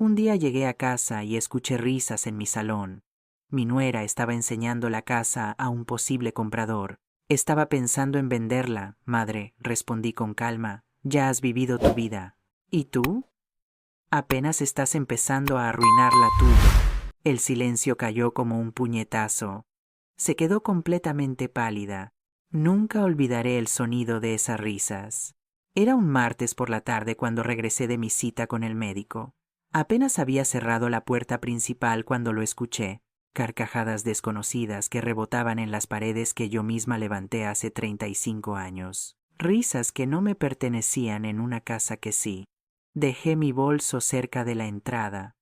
Un día llegué a casa y escuché risas en mi salón. Mi nuera estaba enseñando la casa a un posible comprador. Estaba pensando en venderla, madre, respondí con calma. Ya has vivido tu vida. ¿Y tú? Apenas estás empezando a arruinar la tuya. El silencio cayó como un puñetazo. Se quedó completamente pálida. Nunca olvidaré el sonido de esas risas. Era un martes por la tarde cuando regresé de mi cita con el médico. Apenas había cerrado la puerta principal cuando lo escuché. Carcajadas desconocidas que rebotaban en las paredes que yo misma levanté hace 35 años. Risas que no me pertenecían en una casa que sí. Dejé mi bolso cerca de la entrada.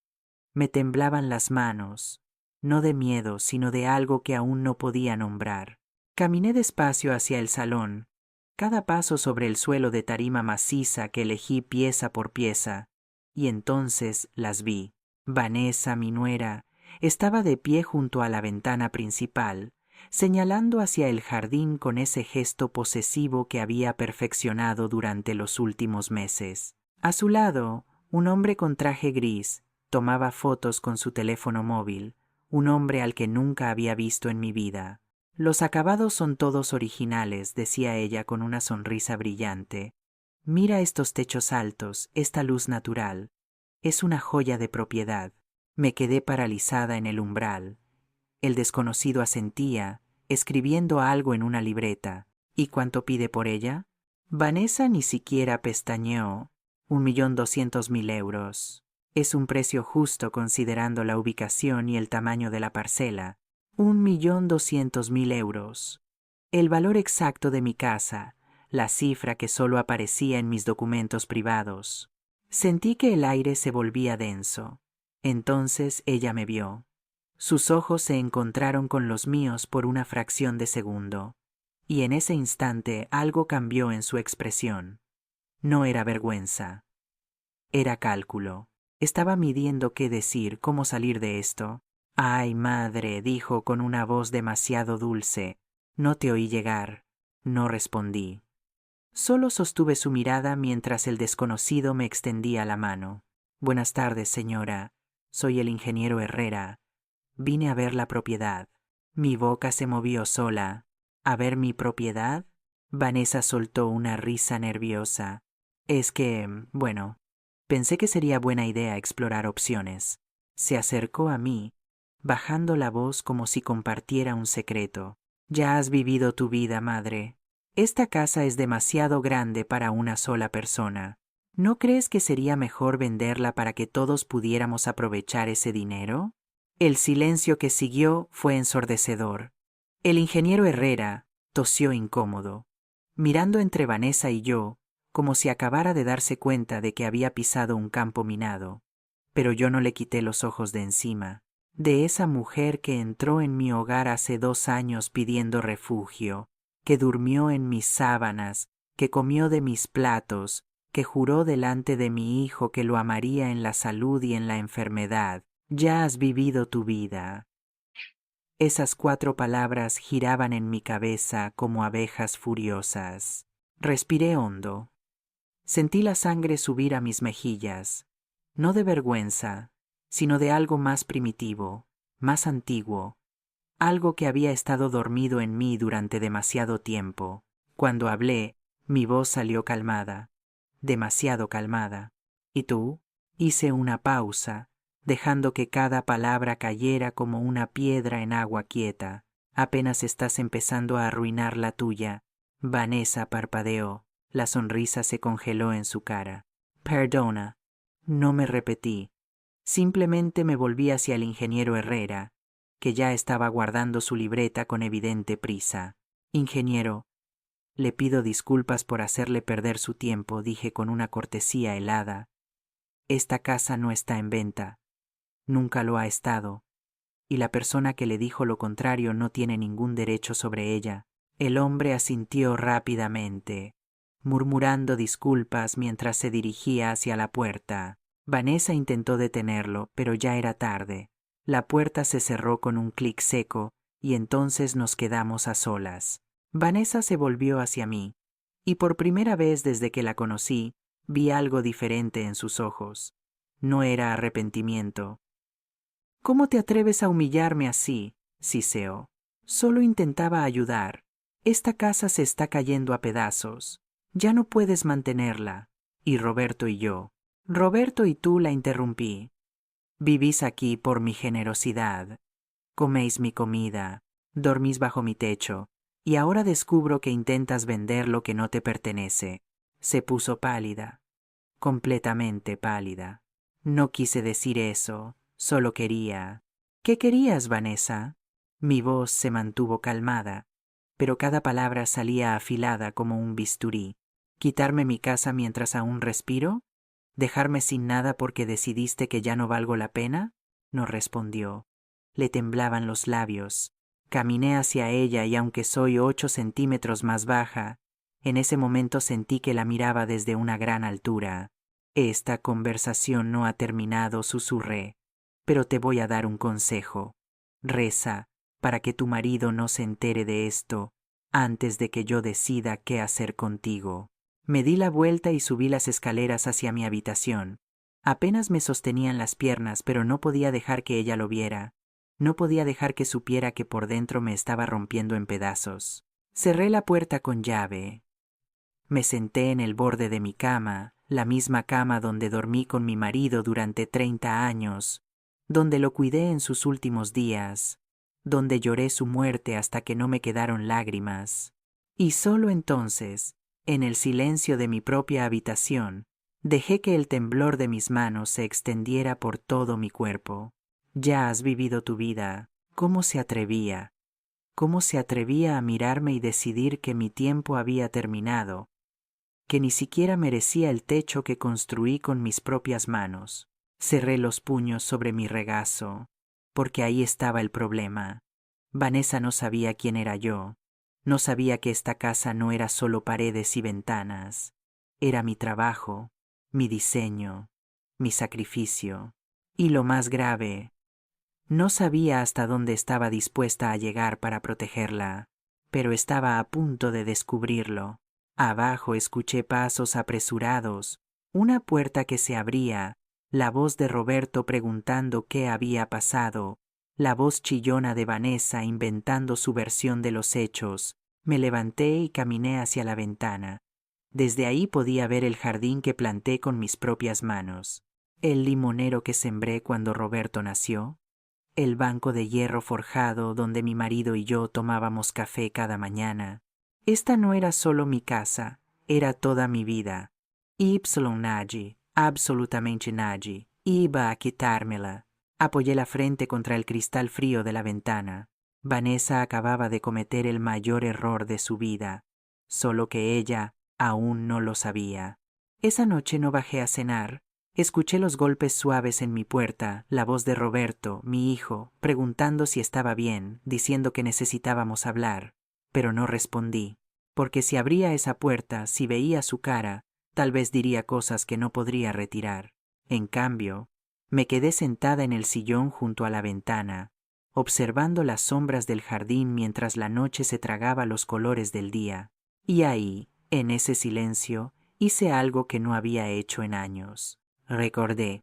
Me temblaban las manos, no de miedo, sino de algo que aún no podía nombrar. Caminé despacio hacia el salón, cada paso sobre el suelo de tarima maciza que elegí pieza por pieza, y entonces las vi. Vanessa, mi nuera, estaba de pie junto a la ventana principal, señalando hacia el jardín con ese gesto posesivo que había perfeccionado durante los últimos meses. A su lado, un hombre con traje gris tomaba fotos con su teléfono móvil, un hombre al que nunca había visto en mi vida. Los acabados son todos originales, decía ella con una sonrisa brillante. Mira estos techos altos, esta luz natural. Es una joya de propiedad. Me quedé paralizada en el umbral. El desconocido asentía, escribiendo algo en una libreta. ¿Y cuánto pide por ella? Vanessa ni siquiera pestañeó. 1.200.000 euros. Es un precio justo considerando la ubicación y el tamaño de la parcela. 1.200.000 euros. El valor exacto de mi casa, la cifra que solo aparecía en mis documentos privados. Sentí que el aire se volvía denso. Entonces ella me vio. Sus ojos se encontraron con los míos por una fracción de segundo, y en ese instante algo cambió en su expresión. No era vergüenza. Era cálculo. Estaba midiendo qué decir, cómo salir de esto. «Ay, madre», dijo con una voz demasiado dulce. No te oí llegar. No respondí. Solo sostuve su mirada mientras el desconocido me extendía la mano. «Buenas tardes, señora. Soy el ingeniero Herrera. Vine a ver la propiedad». Mi boca se movió sola. ¿A ver mi propiedad? Vanessa soltó una risa nerviosa. Es que, bueno, pensé que sería buena idea explorar opciones. Se acercó a mí, bajando la voz como si compartiera un secreto. Ya has vivido tu vida, madre. Esta casa es demasiado grande para una sola persona. ¿No crees que sería mejor venderla para que todos pudiéramos aprovechar ese dinero? El silencio que siguió fue ensordecedor. El ingeniero Herrera tosió incómodo, mirando entre Vanessa y yo, como si acabara de darse cuenta de que había pisado un campo minado. Pero yo no le quité los ojos de encima, de esa mujer que entró en mi hogar hace 2 años pidiendo refugio, que durmió en mis sábanas, que comió de mis platos, que juró delante de mi hijo que lo amaría en la salud y en la enfermedad. Ya has vivido tu vida. Esas 4 palabras giraban en mi cabeza como abejas furiosas. Respiré hondo. Sentí la sangre subir a mis mejillas, no de vergüenza, sino de algo más primitivo, más antiguo, algo que había estado dormido en mí durante demasiado tiempo. Cuando hablé, mi voz salió calmada, demasiado calmada. ¿Y tú? Hice una pausa, dejando que cada palabra cayera como una piedra en agua quieta. Apenas estás empezando a arruinar la tuya. Vanessa parpadeó. La sonrisa se congeló en su cara. Perdona. No me repetí. Simplemente me volví hacia el ingeniero Herrera, que ya estaba guardando su libreta con evidente prisa. Ingeniero, le pido disculpas por hacerle perder su tiempo, dije con una cortesía helada. Esta casa no está en venta. Nunca lo ha estado. Y la persona que le dijo lo contrario no tiene ningún derecho sobre ella. El hombre asintió rápidamente, murmurando disculpas mientras se dirigía hacia la puerta. Vanessa intentó detenerlo, pero ya era tarde. La puerta se cerró con un clic seco y entonces nos quedamos a solas. Vanessa se volvió hacia mí, y por primera vez desde que la conocí, vi algo diferente en sus ojos. No era arrepentimiento. ¿Cómo te atreves a humillarme así? Siseó. Solo intentaba ayudar. Esta casa se está cayendo a pedazos. Ya no puedes mantenerla. Y Roberto y yo. Roberto y tú, la interrumpí. Vivís aquí por mi generosidad. Coméis mi comida, dormís bajo mi techo, y ahora descubro que intentas vender lo que no te pertenece. Se puso pálida, completamente pálida. No quise decir eso, solo quería. ¿Qué querías, Vanessa? Mi voz se mantuvo calmada, pero cada palabra salía afilada como un bisturí. ¿Quitarme mi casa mientras aún respiro? ¿Dejarme sin nada porque decidiste que ya no valgo la pena? No respondió. Le temblaban los labios. Caminé hacia ella y aunque soy 8 centímetros más baja, en ese momento sentí que la miraba desde una gran altura. Esta conversación no ha terminado, susurré, pero te voy a dar un consejo. Reza para que tu marido no se entere de esto antes de que yo decida qué hacer contigo. Me di la vuelta y subí las escaleras hacia mi habitación. Apenas me sostenían las piernas, pero no podía dejar que ella lo viera. No podía dejar que supiera que por dentro me estaba rompiendo en pedazos. Cerré la puerta con llave. Me senté en el borde de mi cama, la misma cama donde dormí con mi marido durante 30 años, donde lo cuidé en sus últimos días, donde lloré su muerte hasta que no me quedaron lágrimas. Y solo entonces, en el silencio de mi propia habitación, dejé que el temblor de mis manos se extendiera por todo mi cuerpo. Ya has vivido tu vida. ¿Cómo se atrevía? ¿Cómo se atrevía a mirarme y decidir que mi tiempo había terminado? Que ni siquiera merecía el techo que construí con mis propias manos. Cerré los puños sobre mi regazo, porque ahí estaba el problema. Vanessa no sabía quién era yo. No sabía que esta casa no era solo paredes y ventanas. Era mi trabajo, mi diseño, mi sacrificio. Y lo más grave, no sabía hasta dónde estaba dispuesta a llegar para protegerla, pero estaba a punto de descubrirlo. Abajo escuché pasos apresurados, una puerta que se abría, la voz de Roberto preguntando qué había pasado, la voz chillona de Vanessa inventando su versión de los hechos. Me levanté y caminé hacia la ventana. Desde ahí podía ver el jardín que planté con mis propias manos, el limonero que sembré cuando Roberto nació, el banco de hierro forjado donde mi marido y yo tomábamos café cada mañana. Esta no era solo mi casa, era toda mi vida. Nadie, absolutamente nadie, iba a quitármela. Apoyé la frente contra el cristal frío de la ventana. Vanessa acababa de cometer el mayor error de su vida, solo que ella aún no lo sabía. Esa noche no bajé a cenar. Escuché los golpes suaves en mi puerta, la voz de Roberto, mi hijo, preguntando si estaba bien, diciendo que necesitábamos hablar, pero no respondí, porque si abría esa puerta, si veía su cara, tal vez diría cosas que no podría retirar. En cambio, me quedé sentada en el sillón junto a la ventana, observando las sombras del jardín mientras la noche se tragaba los colores del día. Y ahí, en ese silencio, hice algo que no había hecho en años. Recordé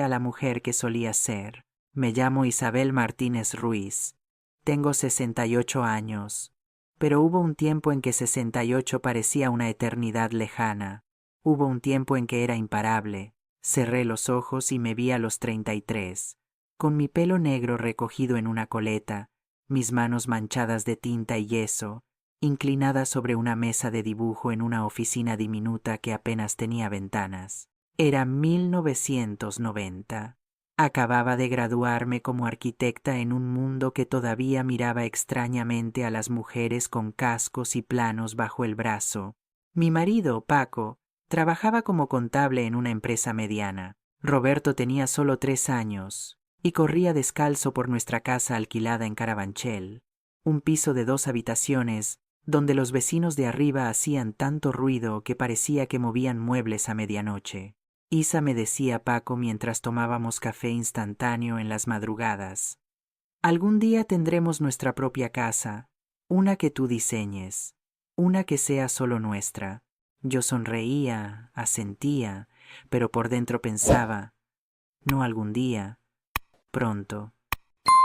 a la mujer que solía ser. Me llamo Isabel Martínez Ruiz. Tengo 68 años. Pero hubo un tiempo en que 68 parecía una eternidad lejana. Hubo un tiempo en que era imparable. Cerré los ojos y me vi a los 33, con mi pelo negro recogido en una coleta, mis manos manchadas de tinta y yeso, inclinada sobre una mesa de dibujo en una oficina diminuta que apenas tenía ventanas. Era 1990. Acababa de graduarme como arquitecta en un mundo que todavía miraba extrañamente a las mujeres con cascos y planos bajo el brazo. Mi marido, Paco, trabajaba como contable en una empresa mediana. Roberto tenía solo 3 años y corría descalzo por nuestra casa alquilada en Carabanchel, un piso de 2 habitaciones donde los vecinos de arriba hacían tanto ruido que parecía que movían muebles a medianoche. Isa, me decía Paco mientras tomábamos café instantáneo en las madrugadas. Algún día tendremos nuestra propia casa, una que tú diseñes, una que sea solo nuestra. Yo sonreía, asentía, pero por dentro pensaba, no algún día, pronto,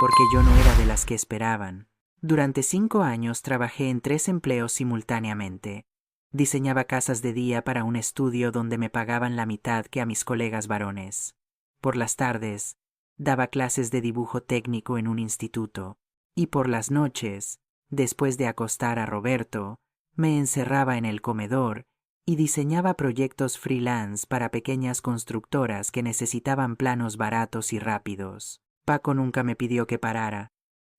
porque yo no era de las que esperaban. Durante 5 años trabajé en 3 empleos simultáneamente. Diseñaba casas de día para un estudio donde me pagaban la mitad que a mis colegas varones. Por las tardes, daba clases de dibujo técnico en un instituto. Y por las noches, después de acostar a Roberto, me encerraba en el comedor y diseñaba proyectos freelance para pequeñas constructoras que necesitaban planos baratos y rápidos. Paco nunca me pidió que parara.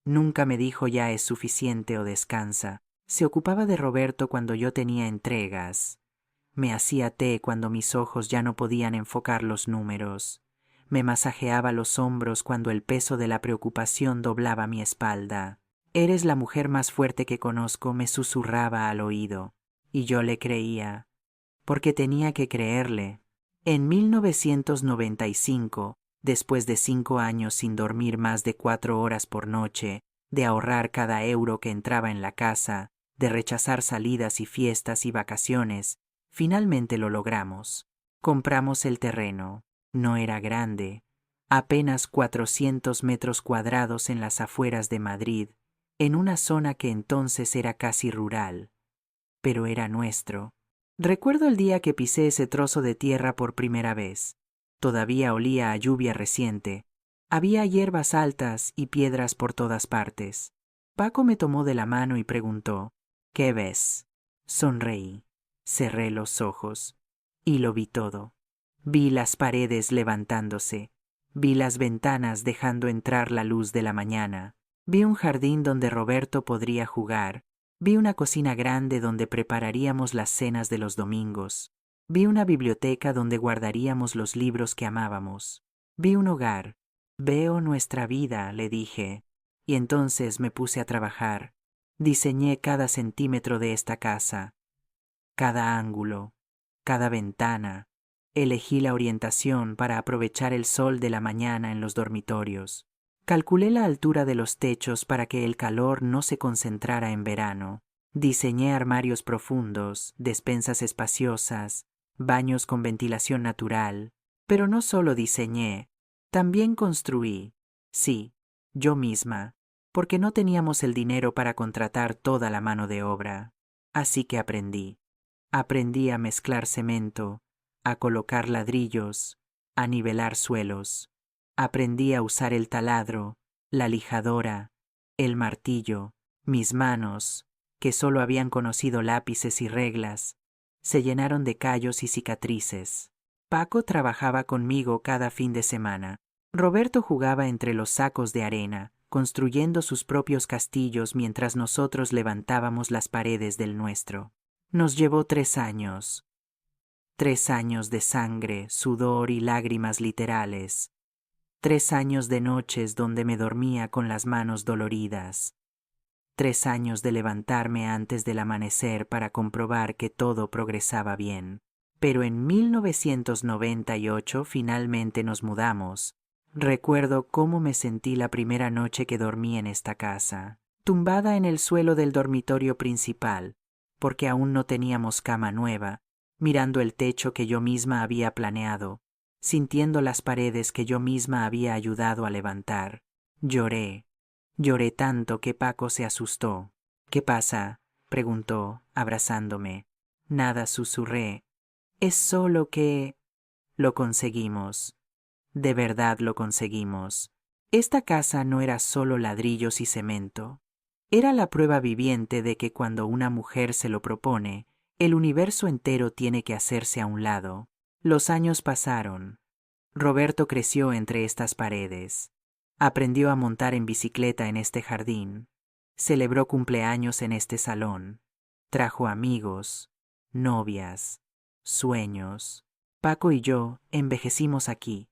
Nunca me dijo ya es suficiente o descansa. Se ocupaba de Roberto cuando yo tenía entregas. Me hacía té cuando mis ojos ya no podían enfocar los números. Me masajeaba los hombros cuando el peso de la preocupación doblaba mi espalda. Eres la mujer más fuerte que conozco, me susurraba al oído. Y yo le creía. Porque tenía que creerle. En 1995, después de 5 años sin dormir más de 4 horas por noche, de ahorrar cada euro que entraba en la casa, de rechazar salidas y fiestas y vacaciones, finalmente lo logramos. Compramos el terreno. No era grande, apenas 400 metros cuadrados en las afueras de Madrid, en una zona que entonces era casi rural, pero era nuestro. Recuerdo el día que pisé ese trozo de tierra por primera vez. Todavía olía a lluvia reciente. Había hierbas altas y piedras por todas partes. Paco me tomó de la mano y preguntó, ¿qué ves? Sonreí. Cerré los ojos. Y lo vi todo. Vi las paredes levantándose. Vi las ventanas dejando entrar la luz de la mañana. Vi un jardín donde Roberto podría jugar. Vi una cocina grande donde prepararíamos las cenas de los domingos. Vi una biblioteca donde guardaríamos los libros que amábamos. Vi un hogar. Veo nuestra vida, le dije. Y entonces me puse a trabajar. Diseñé cada centímetro de esta casa, cada ángulo, cada ventana. Elegí la orientación para aprovechar el sol de la mañana en los dormitorios. Calculé la altura de los techos para que el calor no se concentrara en verano. Diseñé armarios profundos, despensas espaciosas, baños con ventilación natural. Pero no solo diseñé, también construí. Sí, yo misma, porque no teníamos el dinero para contratar toda la mano de obra. Así que aprendí. Aprendí a mezclar cemento, a colocar ladrillos, a nivelar suelos. Aprendí a usar el taladro, la lijadora, el martillo. Mis manos, que solo habían conocido lápices y reglas, se llenaron de callos y cicatrices. Paco trabajaba conmigo cada fin de semana. Roberto jugaba entre los sacos de arena, construyendo sus propios castillos mientras nosotros levantábamos las paredes del nuestro. Nos llevó 3 años. 3 años de sangre, sudor y lágrimas literales. 3 años de noches donde me dormía con las manos doloridas. 3 años de levantarme antes del amanecer para comprobar que todo progresaba bien. Pero en 1998 finalmente nos mudamos. Recuerdo cómo me sentí la primera noche que dormí en esta casa, tumbada en el suelo del dormitorio principal, porque aún no teníamos cama nueva, mirando el techo que yo misma había planeado, sintiendo las paredes que yo misma había ayudado a levantar. Lloré. Lloré tanto que Paco se asustó. ¿Qué pasa?, preguntó, abrazándome. Nada, susurré. Es solo que... Lo conseguimos. De verdad lo conseguimos. Esta casa no era solo ladrillos y cemento. Era la prueba viviente de que cuando una mujer se lo propone, el universo entero tiene que hacerse a un lado. Los años pasaron. Roberto creció entre estas paredes. Aprendió a montar en bicicleta en este jardín. Celebró cumpleaños en este salón. Trajo amigos, novias, sueños. Paco y yo envejecimos aquí.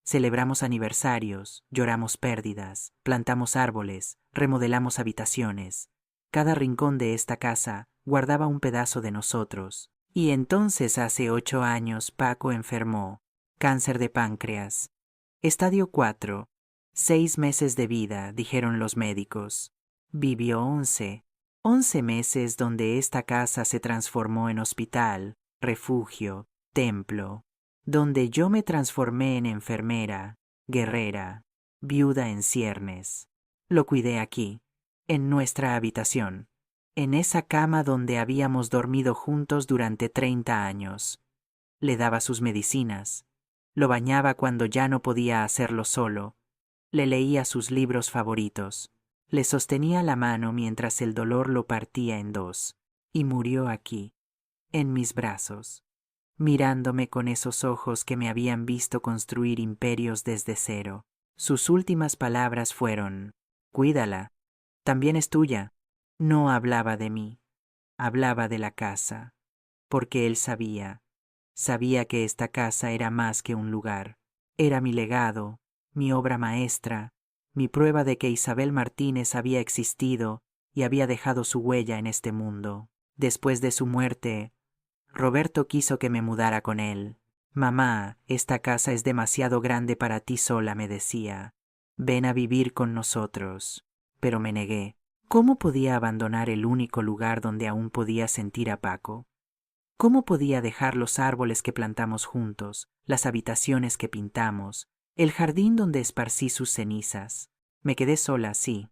Celebramos aniversarios, lloramos pérdidas, plantamos árboles, remodelamos habitaciones. Cada rincón de esta casa guardaba un pedazo de nosotros. Y entonces hace 8 años Paco enfermó. Cáncer de páncreas. Estadio 4. 6 meses de vida, dijeron los médicos. Vivió 11. 11 meses donde esta casa se transformó en hospital, refugio, templo. donde yo me transformé en enfermera, guerrera, viuda en ciernes. Lo cuidé aquí, en nuestra habitación, en esa cama donde habíamos dormido juntos durante 30 años. Le daba sus medicinas, lo bañaba cuando ya no podía hacerlo solo, le leía sus libros favoritos, le sostenía la mano mientras el dolor lo partía en dos, y murió aquí, en mis brazos, mirándome con esos ojos que me habían visto construir imperios desde cero. Sus últimas palabras fueron: «Cuídala, también es tuya». No hablaba de mí, hablaba de la casa, porque él sabía que esta casa era más que un lugar, era mi legado, mi obra maestra, mi prueba de que Isabel Martínez había existido y había dejado su huella en este mundo. Después de su muerte, Roberto quiso que me mudara con él. «Mamá, esta casa es demasiado grande para ti sola», me decía. «Ven a vivir con nosotros». Pero me negué. ¿Cómo podía abandonar el único lugar donde aún podía sentir a Paco? ¿Cómo podía dejar los árboles que plantamos juntos, las habitaciones que pintamos, el jardín donde esparcí sus cenizas? Me quedé sola, sí,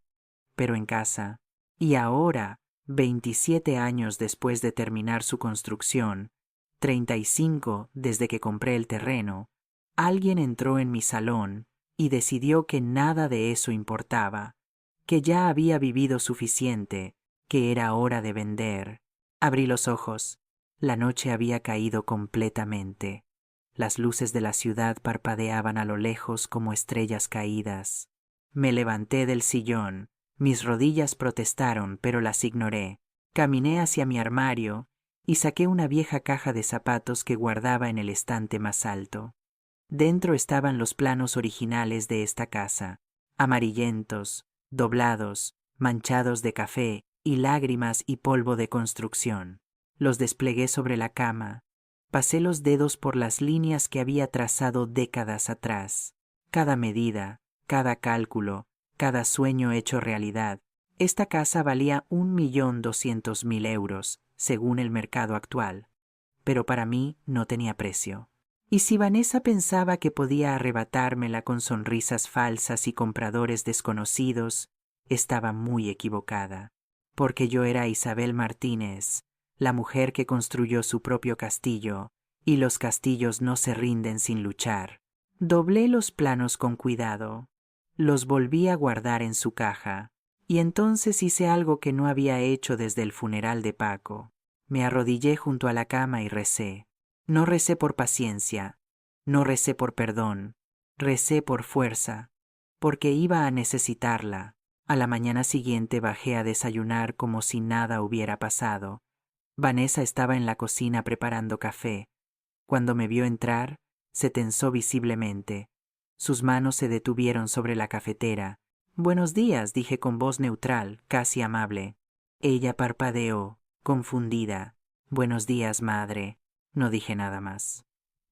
pero en casa. Y ahora, 27 años después de terminar su construcción, 35 desde que compré el terreno, alguien entró en mi salón y decidió que nada de eso importaba, que ya había vivido suficiente, que era hora de vender. Abrí los ojos. La noche había caído completamente. Las luces de la ciudad parpadeaban a lo lejos como estrellas caídas. Me levanté del sillón. Mis rodillas protestaron, pero las ignoré. Caminé hacia mi armario y saqué una vieja caja de zapatos que guardaba en el estante más alto. Dentro estaban los planos originales de esta casa, amarillentos, doblados, manchados de café y lágrimas y polvo de construcción. Los desplegué sobre la cama. Pasé los dedos por las líneas que había trazado décadas atrás. Cada medida, cada cálculo, cada sueño hecho realidad. Esta casa valía 1.200.000 euros, según el mercado actual. Pero para mí no tenía precio. Y si Vanessa pensaba que podía arrebatármela con sonrisas falsas y compradores desconocidos, estaba muy equivocada, porque yo era Isabel Martínez, la mujer que construyó su propio castillo, y los castillos no se rinden sin luchar. Doblé los planos con cuidado, los volví a guardar en su caja, y entonces hice algo que no había hecho desde el funeral de Paco. Me arrodillé junto a la cama y recé. No recé por paciencia, no recé por perdón, recé por fuerza, porque iba a necesitarla. A la mañana siguiente bajé a desayunar como si nada hubiera pasado. Vanessa estaba en la cocina preparando café. Cuando me vio entrar, se tensó visiblemente. Sus manos se detuvieron sobre la cafetera. «Buenos días», dije con voz neutral, casi amable. Ella parpadeó, confundida. «Buenos días, madre». No dije nada más.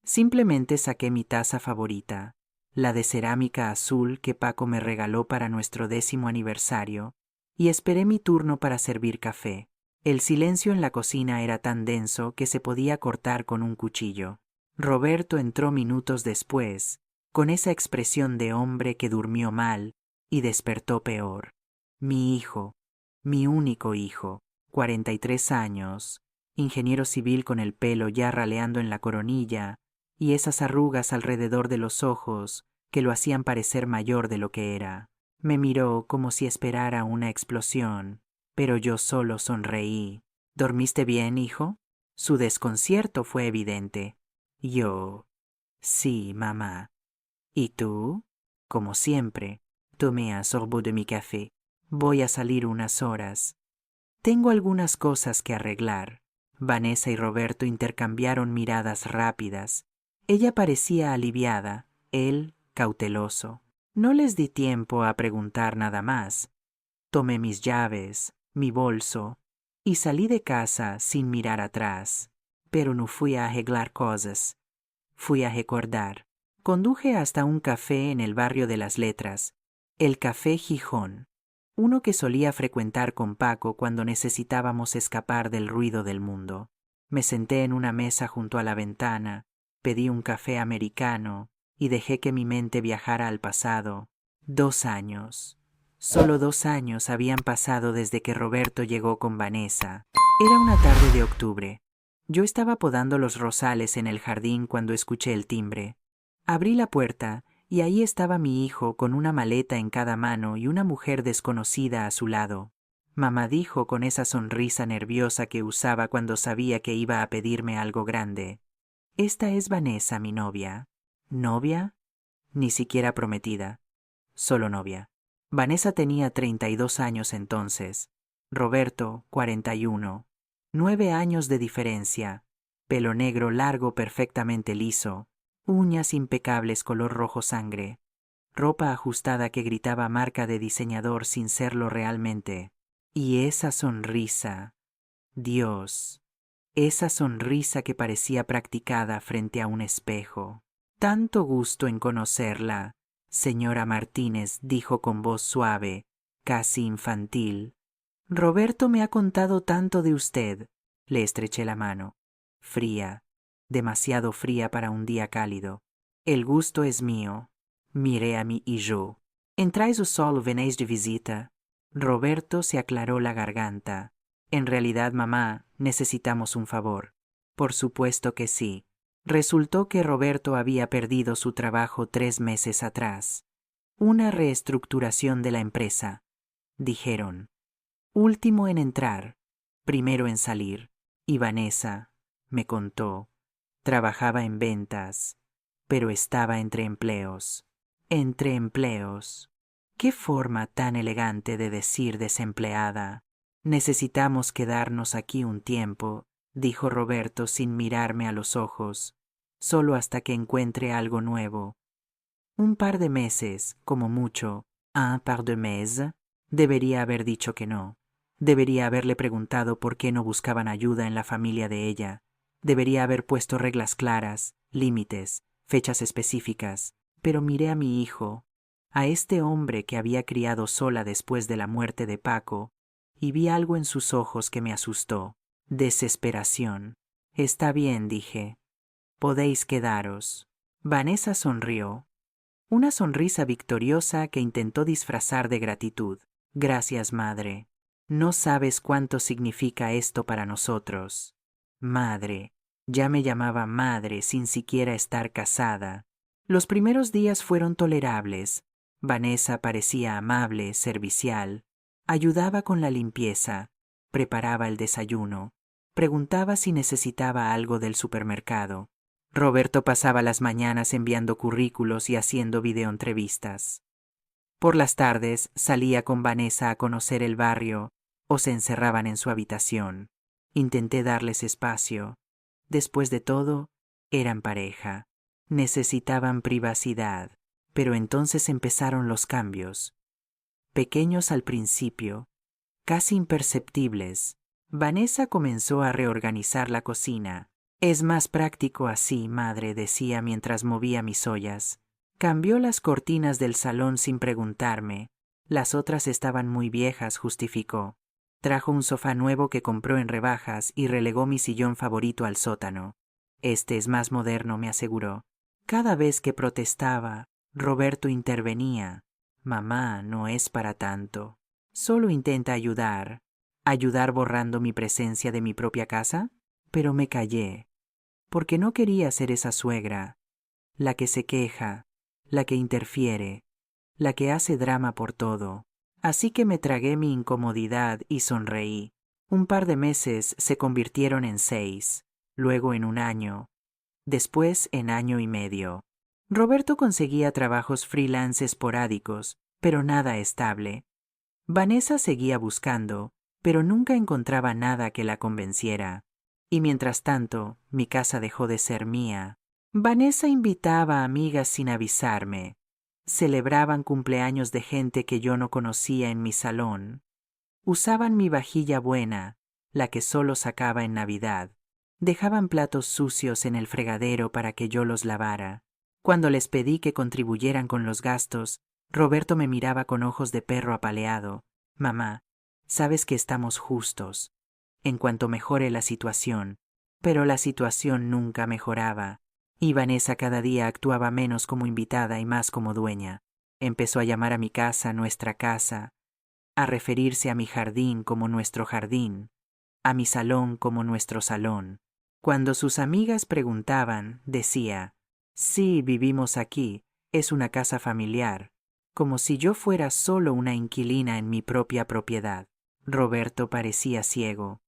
Simplemente saqué mi taza favorita, la de cerámica azul que Paco me regaló para nuestro 10º aniversario, y esperé mi turno para servir café. El silencio en la cocina era tan denso que se podía cortar con un cuchillo. Roberto entró minutos después, con esa expresión de hombre que durmió mal y despertó peor. Mi hijo, mi único hijo, 43 años, ingeniero civil con el pelo ya raleando en la coronilla y esas arrugas alrededor de los ojos que lo hacían parecer mayor de lo que era. Me miró como si esperara una explosión, pero yo solo sonreí. «¿Dormiste bien, hijo?» Su desconcierto fue evidente. Yo: «Sí, mamá». «¿Y tú?» «Como siempre». Tomé un sorbo de mi café. «Voy a salir unas horas. Tengo algunas cosas que arreglar». Vanessa y Roberto intercambiaron miradas rápidas. Ella parecía aliviada, él cauteloso. No les di tiempo a preguntar nada más. Tomé mis llaves, mi bolso, y salí de casa sin mirar atrás. Pero no fui a arreglar cosas. Fui a recordar. Conduje hasta un café en el barrio de las Letras, el Café Gijón, uno que solía frecuentar con Paco cuando necesitábamos escapar del ruido del mundo. Me senté en una mesa junto a la ventana pedí un café americano y dejé que mi mente viajara al pasado. 2 años. Solo 2 años habían pasado desde que Roberto llegó con Vanessa. Era una tarde de octubre. Yo estaba podando los rosales en el jardín cuando escuché el timbre. Abrí la puerta y ahí estaba mi hijo con una maleta en cada mano y una mujer desconocida a su lado. Mamá dijo con esa sonrisa nerviosa que usaba cuando sabía que iba a pedirme algo grande: «Esta es Vanessa, mi novia». ¿Novia? Ni siquiera prometida. Solo novia. Vanessa tenía 32 años entonces. Roberto, 41. 9 años de diferencia. Pelo negro largo perfectamente liso. Uñas impecables color rojo sangre. Ropa ajustada que gritaba marca de diseñador sin serlo realmente. Y esa sonrisa. Dios. Esa sonrisa que parecía practicada frente a un espejo. Tanto gusto en conocerla, señora Martínez, dijo con voz suave, casi infantil. Roberto me ha contado tanto de usted. Le estreché la mano. Fría, demasiado fría para un día cálido. El gusto es mío. Miré a mi hijo. ¿Entráis o solo venéis de visita? Roberto se aclaró la garganta. En realidad, mamá, necesitamos un favor. Por supuesto que sí. Resultó que Roberto había perdido su trabajo 3 meses atrás. Una reestructuración de la empresa, dijeron. Último en entrar, primero en salir. Y Vanessa, me contó, trabajaba en ventas, pero estaba entre empleos. Entre empleos. ¿Qué forma tan elegante de decir desempleada? Necesitamos quedarnos aquí un tiempo, dijo Roberto sin mirarme a los ojos, solo hasta que encuentre algo nuevo. Un par de meses, como mucho. Un par de meses. Debería haber dicho que no. Debería haberle preguntado por qué no buscaban ayuda en la familia de ella. Debería haber puesto reglas claras, límites, fechas específicas. Pero miré a mi hijo, a este hombre que había criado sola después de la muerte de Paco, y vi algo en sus ojos que me asustó. Desesperación. Está bien, dije. Podéis quedaros. Vanessa sonrió. Una sonrisa victoriosa que intentó disfrazar de gratitud. Gracias, madre. No sabes cuánto significa esto para nosotros. Madre. Ya me llamaba madre sin siquiera estar casada. Los primeros días fueron tolerables. Vanessa parecía amable, servicial. Ayudaba con la limpieza. Preparaba el desayuno. Preguntaba si necesitaba algo del supermercado. Roberto pasaba las mañanas enviando currículos y haciendo videoentrevistas. Por las tardes salía con Vanessa a conocer el barrio o se encerraban en su habitación. Intenté darles espacio. Después de todo, eran pareja. Necesitaban privacidad, pero entonces empezaron los cambios. Pequeños al principio, casi imperceptibles. Vanessa comenzó a reorganizar la cocina. Es más práctico así, madre, decía mientras movía mis ollas. Cambió las cortinas del salón sin preguntarme. Las otras estaban muy viejas, justificó. Trajo un sofá nuevo que compró en rebajas y relegó mi sillón favorito al sótano. Este es más moderno, me aseguró. Cada vez que protestaba, Roberto intervenía. Mamá, no es para tanto. Solo intenta ayudar. ¿Ayudar borrando mi presencia de mi propia casa? Pero me callé, porque no quería ser esa suegra, la que se queja, la que interfiere, la que hace drama por todo. Así que me tragué mi incomodidad y sonreí. Un par de meses se convirtieron en 6, luego en 1 año, después en 1 año y medio. Roberto conseguía trabajos freelance esporádicos, pero nada estable. Vanessa seguía buscando, pero nunca encontraba nada que la convenciera. Y mientras tanto, mi casa dejó de ser mía. Vanessa invitaba a amigas sin avisarme. Celebraban cumpleaños de gente que yo no conocía en mi salón. Usaban mi vajilla buena, la que solo sacaba en Navidad. Dejaban platos sucios en el fregadero para que yo los lavara. Cuando les pedí que contribuyeran con los gastos, Roberto me miraba con ojos de perro apaleado. Mamá, sabes que estamos justos. En cuanto mejore la situación. Pero la situación nunca mejoraba. Y Vanessa cada día actuaba menos como invitada y más como dueña. Empezó a llamar a mi casa nuestra casa, a referirse a mi jardín como nuestro jardín, a mi salón como nuestro salón. Cuando sus amigas preguntaban, decía, sí, vivimos aquí, es una casa familiar, como si yo fuera solo una inquilina en mi propia propiedad. Roberto parecía ciego,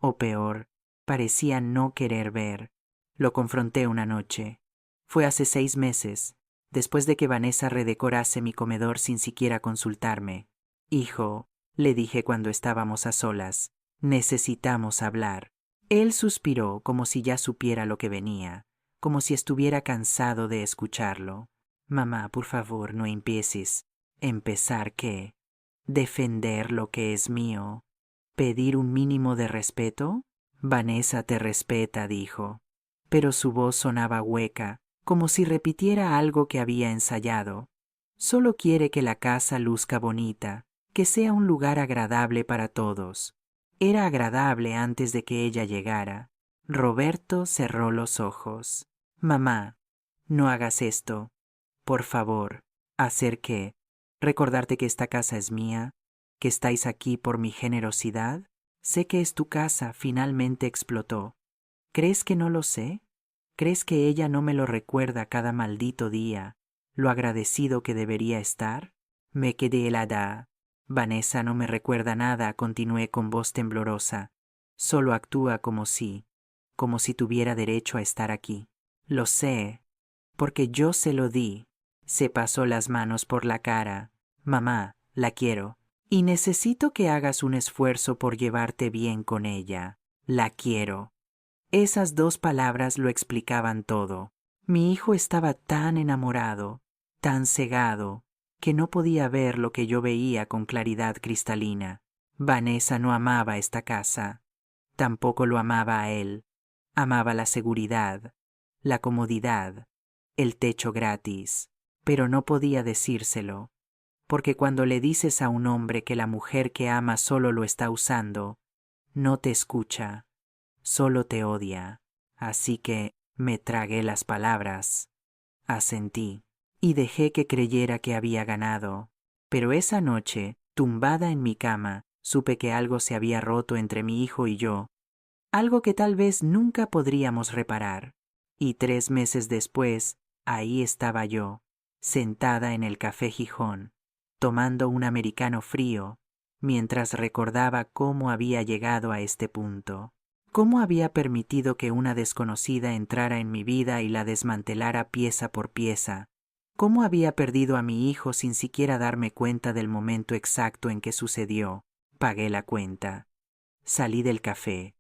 o peor, parecía no querer ver. Lo confronté una noche. Fue hace 6 meses, después de que Vanessa redecorase mi comedor sin siquiera consultarme. Hijo, le dije cuando estábamos a solas, necesitamos hablar. Él suspiró como si ya supiera lo que venía, como si estuviera cansado de escucharlo. Mamá, por favor, no empieces. ¿Empezar qué? ¿Defender lo que es mío? ¿Pedir un mínimo de respeto? Vanessa te respeta, dijo. Pero su voz sonaba hueca, como si repitiera algo que había ensayado. Solo quiere que la casa luzca bonita, que sea un lugar agradable para todos. Era agradable antes de que ella llegara. Roberto cerró los ojos. Mamá, no hagas esto. Por favor. ¿Hacer qué? ¿Recordarte que esta casa es mía? ¿Que estáis aquí por mi generosidad? Sé que es tu casa, finalmente explotó. ¿Crees que no lo sé? ¿Crees que ella no me lo recuerda cada maldito día, lo agradecido que debería estar? Me quedé helada. Vanessa no me recuerda nada, continué con voz temblorosa. Solo actúa como si tuviera derecho a estar aquí. Lo sé, porque yo se lo di. Se pasó las manos por la cara. Mamá, la quiero. Y necesito que hagas un esfuerzo por llevarte bien con ella. La quiero. Esas 2 palabras lo explicaban todo. Mi hijo estaba tan enamorado, tan cegado, que no podía ver lo que yo veía con claridad cristalina. Vanessa no amaba esta casa. Tampoco lo amaba a él. Amaba la seguridad, la comodidad, el techo gratis. Pero no podía decírselo, porque cuando le dices a un hombre que la mujer que ama solo lo está usando, no te escucha, solo te odia. Así que me tragué las palabras, asentí, y dejé que creyera que había ganado. Pero esa noche, tumbada en mi cama, supe que algo se había roto entre mi hijo y yo, algo que tal vez nunca podríamos reparar. Y 3 meses después, ahí estaba yo, sentada en el Café Gijón, tomando un americano frío, mientras recordaba cómo había llegado a este punto, cómo había permitido que una desconocida entrara en mi vida y la desmantelara pieza por pieza, cómo había perdido a mi hijo sin siquiera darme cuenta del momento exacto en que sucedió. Pagué la cuenta. Salí del café.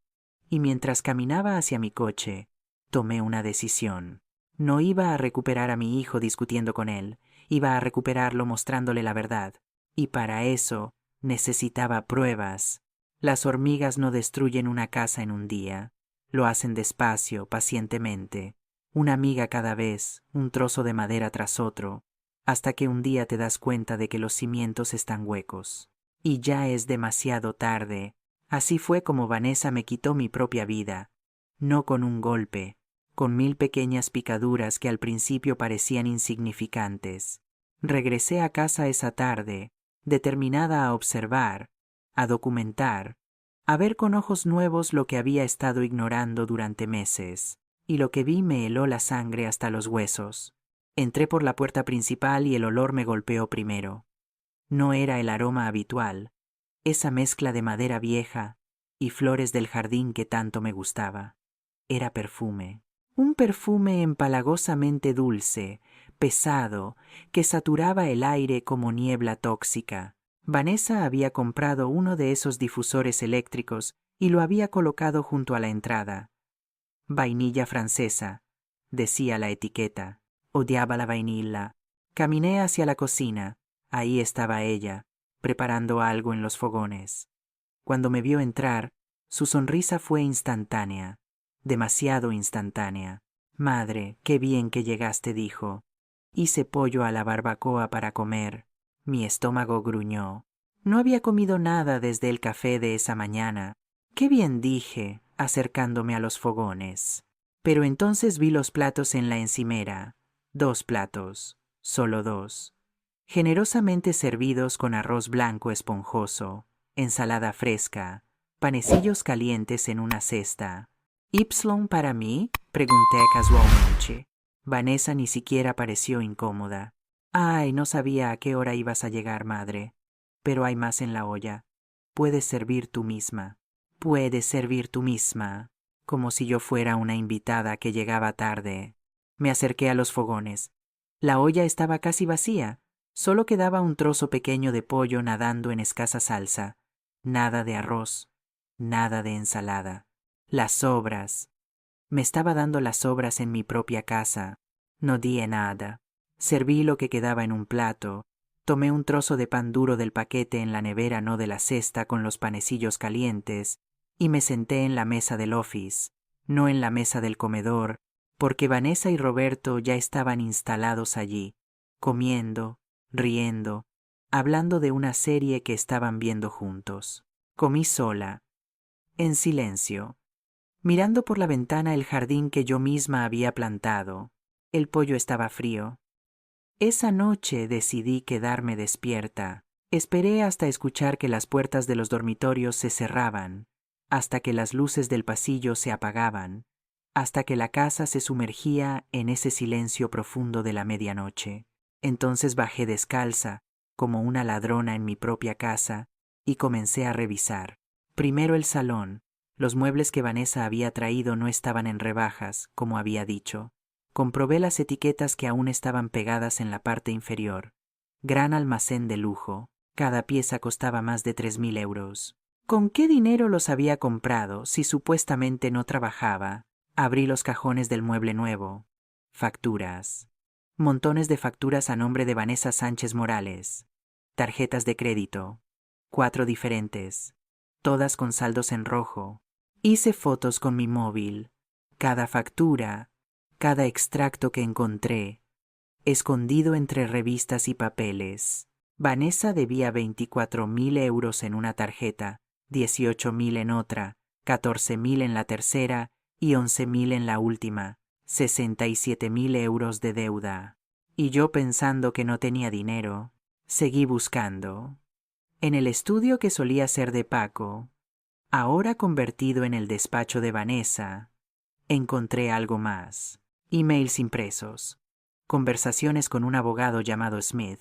Y mientras caminaba hacia mi coche, tomé una decisión. No iba a recuperar a mi hijo discutiendo con él, iba a recuperarlo mostrándole la verdad. Y para eso necesitaba pruebas. Las hormigas no destruyen una casa en un día. Lo hacen despacio, pacientemente. Una miga cada vez, un trozo de madera tras otro, hasta que un día te das cuenta de que los cimientos están huecos. Y ya es demasiado tarde. Así fue como Vanessa me quitó mi propia vida, no con un golpe, con 1000 pequeñas picaduras que al principio parecían insignificantes. Regresé a casa esa tarde, determinada a observar, a documentar, a ver con ojos nuevos lo que había estado ignorando durante meses, y lo que vi me heló la sangre hasta los huesos. Entré por la puerta principal y el olor me golpeó primero. No era el aroma habitual, esa mezcla de madera vieja y flores del jardín que tanto me gustaba. Era perfume, un perfume empalagosamente dulce, pesado, que saturaba el aire como niebla tóxica. Vanessa había comprado uno de esos difusores eléctricos y lo había colocado junto a la entrada. Vainilla francesa, decía la etiqueta. Odiaba la vainilla. Caminé hacia la cocina. Ahí estaba ella, preparando algo en los fogones. Cuando me vio entrar, su sonrisa fue instantánea, demasiado instantánea. Madre, qué bien que llegaste, dijo. Hice pollo a la barbacoa para comer. Mi estómago gruñó. No había comido nada desde el café de esa mañana. Qué bien, dije, acercándome a los fogones. Pero entonces vi los platos en la encimera. 2 platos, solo 2. Generosamente servidos con arroz blanco esponjoso, ensalada fresca, panecillos calientes en una cesta. ¿Ypsilon para mí?, pregunté casualmente. Vanessa ni siquiera pareció incómoda. Ay, no sabía a qué hora ibas a llegar, madre. Pero hay más en la olla. Puedes servir tú misma. Puedes servir tú misma. Como si yo fuera una invitada que llegaba tarde. Me acerqué a los fogones. La olla estaba casi vacía. Solo quedaba un trozo pequeño de pollo nadando en escasa salsa. Nada de arroz. Nada de ensalada. Las sobras. Me estaba dando las sobras en mi propia casa. No di nada. Serví lo que quedaba en un plato. Tomé un trozo de pan duro del paquete en la nevera, no de la cesta, con los panecillos calientes, y me senté en la mesa del office, no en la mesa del comedor, porque Vanessa y Roberto ya estaban instalados allí, comiendo, riendo, hablando de una serie que estaban viendo juntos. Comí sola, en silencio, mirando por la ventana el jardín que yo misma había plantado. El pollo estaba frío. Esa noche decidí quedarme despierta. Esperé hasta escuchar que las puertas de los dormitorios se cerraban, hasta que las luces del pasillo se apagaban, hasta que la casa se sumergía en ese silencio profundo de la medianoche. Entonces bajé descalza, como una ladrona en mi propia casa, y comencé a revisar. Primero el salón. Los muebles que Vanessa había traído no estaban en rebajas, como había dicho. Comprobé las etiquetas que aún estaban pegadas en la parte inferior. Gran almacén de lujo. Cada pieza costaba más de 3.000 euros. ¿Con qué dinero los había comprado si supuestamente no trabajaba? Abrí los cajones del mueble nuevo. Facturas. Montones de facturas a nombre de Vanessa Sánchez Morales. Tarjetas de crédito. 4 diferentes. Todas con saldos en rojo. Hice fotos con mi móvil. Cada factura, cada extracto que encontré, escondido entre revistas y papeles. Vanessa debía 24.000 euros en una tarjeta, 18.000 en otra, 14.000 en la tercera y 11.000 en la última, 67.000 euros de deuda. Y yo, pensando que no tenía dinero, seguí buscando. En el estudio que solía ser de Paco, ahora convertido en el despacho de Vanessa, encontré algo más. Emails impresos. Conversaciones con un abogado llamado Smith,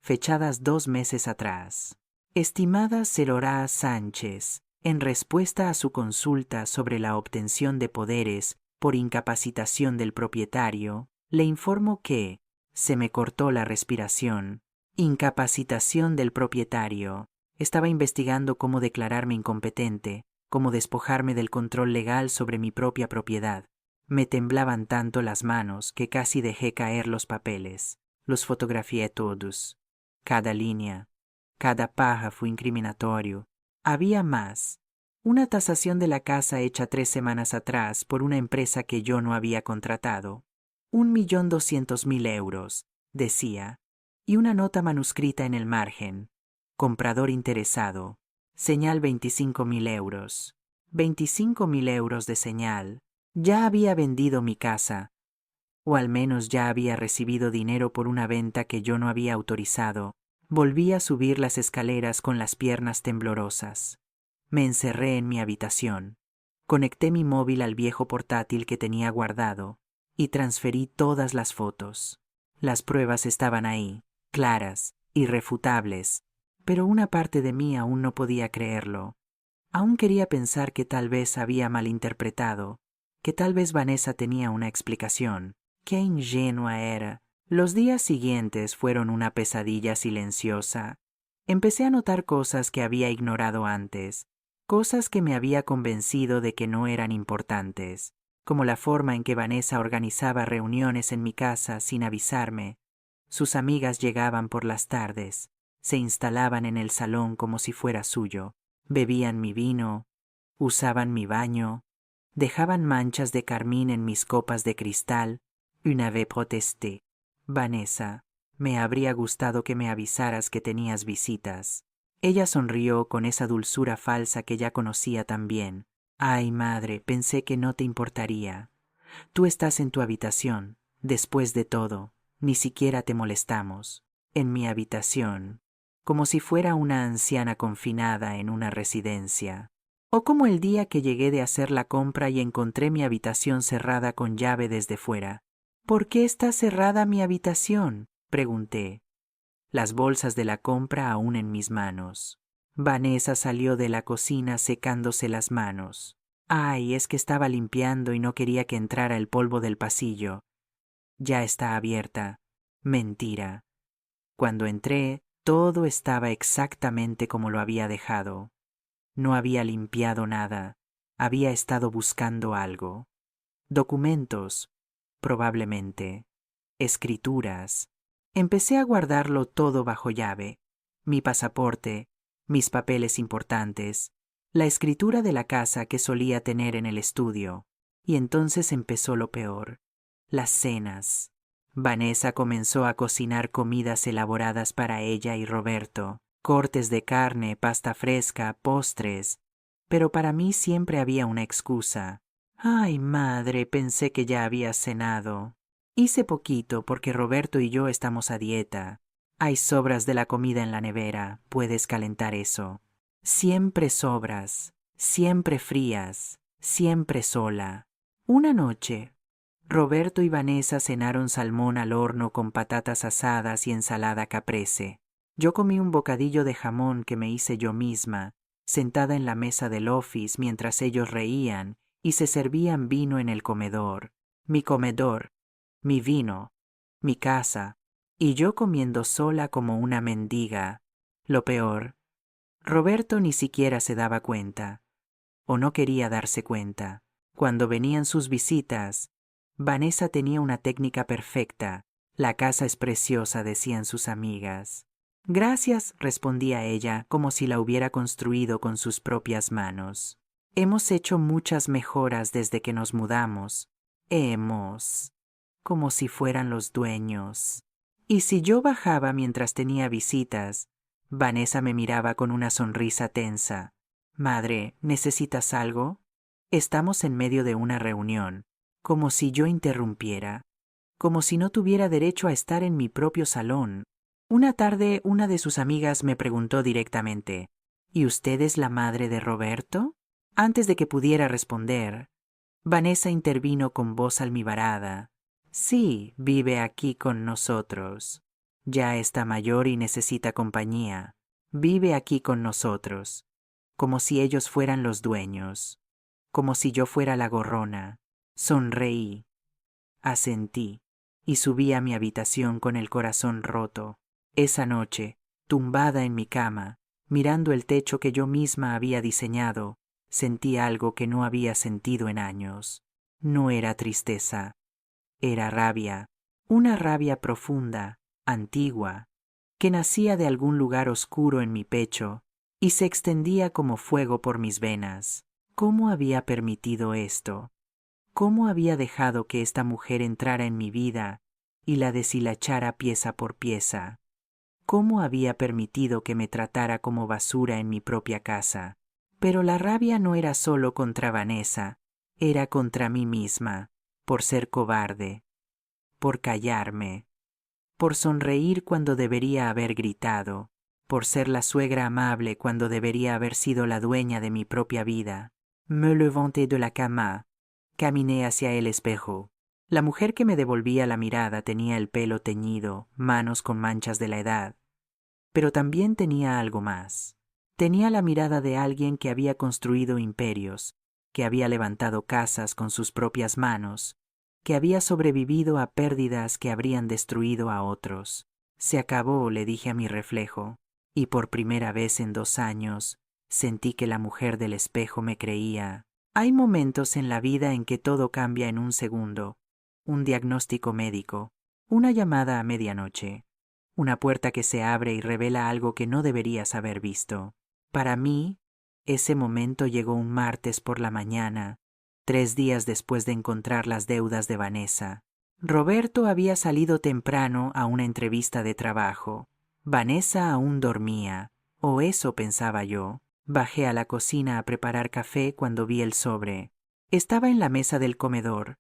fechadas 2 meses atrás. Estimada Celorá Sánchez, en respuesta a su consulta sobre la obtención de poderes por incapacitación del propietario, le informo que se me cortó la respiración. Incapacitación del propietario. Estaba investigando cómo declararme incompetente, cómo despojarme del control legal sobre mi propia propiedad. Me temblaban tanto las manos que casi dejé caer los papeles. Los fotografié todos. Cada línea, cada párrafo incriminatorio. Había más. Una tasación de la casa hecha 3 semanas atrás por una empresa que yo no había contratado. 1.200.000 euros, decía, y una nota manuscrita en el margen. Comprador interesado. Señal 25.000 euros. 25.000 euros de señal. Ya había vendido mi casa, o al menos ya había recibido dinero por una venta que yo no había autorizado. Volví a subir las escaleras con las piernas temblorosas. Me encerré en mi habitación. Conecté mi móvil al viejo portátil que tenía guardado y transferí todas las fotos. Las pruebas estaban ahí, claras, irrefutables, pero una parte de mí aún no podía creerlo. Aún quería pensar que tal vez había malinterpretado, que tal vez Vanessa tenía una explicación. ¡Qué ingenua era! Los días siguientes fueron una pesadilla silenciosa. Empecé a notar cosas que había ignorado antes, cosas que me había convencido de que no eran importantes, como la forma en que Vanessa organizaba reuniones en mi casa sin avisarme. Sus amigas llegaban por las tardes, se instalaban en el salón como si fuera suyo, bebían mi vino, usaban mi baño, dejaban manchas de carmín en mis copas de cristal. Una vez protesté. Vanessa, me habría gustado que me avisaras que tenías visitas. Ella sonrió con esa dulzura falsa que ya conocía tan bien. Ay, madre, pensé que no te importaría. Tú estás en tu habitación. Después de todo, ni siquiera te molestamos. En mi habitación, como si fuera una anciana confinada en una residencia. O como el día que llegué de hacer la compra y encontré mi habitación cerrada con llave desde fuera. ¿Por qué está cerrada mi habitación?, pregunté. Las bolsas de la compra aún en mis manos. Vanessa salió de la cocina secándose las manos. Ay, es que estaba limpiando y no quería que entrara el polvo del pasillo. Ya está abierta. Mentira. Cuando entré, todo estaba exactamente como lo había dejado. No había limpiado nada. Había estado buscando algo. Documentos, probablemente. Escrituras. Empecé a guardarlo todo bajo llave. Mi pasaporte, mis papeles importantes, la escritura de la casa que solía tener en el estudio. Y entonces empezó lo peor. Las cenas. Vanessa comenzó a cocinar comidas elaboradas para ella y Roberto, cortes de carne, pasta fresca, postres. Pero para mí siempre había una excusa. Ay, madre, pensé que ya habías cenado. Hice poquito porque Roberto y yo estamos a dieta. Hay sobras de la comida en la nevera, puedes calentar eso. Siempre sobras, siempre frías, siempre sola. Una noche, Roberto y Vanessa cenaron salmón al horno con patatas asadas y ensalada caprese. Yo comí un bocadillo de jamón que me hice yo misma, sentada en la mesa del office mientras ellos reían y se servían vino en el comedor. Mi comedor, mi vino, mi casa, y yo comiendo sola como una mendiga. Lo peor, Roberto ni siquiera se daba cuenta, o no quería darse cuenta. Cuando venían sus visitas, Vanessa tenía una técnica perfecta. La casa es preciosa, decían sus amigas. Gracias, respondía ella, como si la hubiera construido con sus propias manos. Hemos hecho muchas mejoras desde que nos mudamos. Como si fueran los dueños. Y si yo bajaba mientras tenía visitas, Vanessa me miraba con una sonrisa tensa. Madre, ¿necesitas algo? Estamos en medio de una reunión. Como si yo interrumpiera. Como si no tuviera derecho a estar en mi propio salón. Una tarde, una de sus amigas me preguntó directamente, ¿y usted es la madre de Roberto? Antes de que pudiera responder, Vanessa intervino con voz almibarada. Sí, vive aquí con nosotros. Ya está mayor y necesita compañía. Vive aquí con nosotros. Como si ellos fueran los dueños. Como si yo fuera la gorrona. Sonreí. Asentí. Y subí a mi habitación con el corazón roto. Esa noche, tumbada en mi cama, mirando el techo que yo misma había diseñado, sentí algo que no había sentido en años. No era tristeza, era rabia, una rabia profunda, antigua, que nacía de algún lugar oscuro en mi pecho y se extendía como fuego por mis venas. ¿Cómo había permitido esto? ¿Cómo había dejado que esta mujer entrara en mi vida y la deshilachara pieza por pieza? ¿Cómo había permitido que me tratara como basura en mi propia casa? Pero la rabia no era solo contra Vanessa, era contra mí misma, por ser cobarde, por callarme, por sonreír cuando debería haber gritado, por ser la suegra amable cuando debería haber sido la dueña de mi propia vida. Me levanté de la cama, caminé hacia el espejo. La mujer que me devolvía la mirada tenía el pelo teñido, manos con manchas de la edad. Pero también tenía algo más. Tenía la mirada de alguien que había construido imperios, que había levantado casas con sus propias manos, que había sobrevivido a pérdidas que habrían destruido a otros. Se acabó, le dije a mi reflejo, y por primera vez en 2 años sentí que la mujer del espejo me creía. Hay momentos en la vida en que todo cambia en un segundo. Un diagnóstico médico, una llamada a medianoche, una puerta que se abre y revela algo que no deberías haber visto. Para mí, ese momento llegó un martes por la mañana, 3 días después de encontrar las deudas de Vanessa. Roberto había salido temprano a una entrevista de trabajo. Vanessa aún dormía, o eso pensaba yo. Bajé a la cocina a preparar café cuando vi el sobre. Estaba en la mesa del comedor.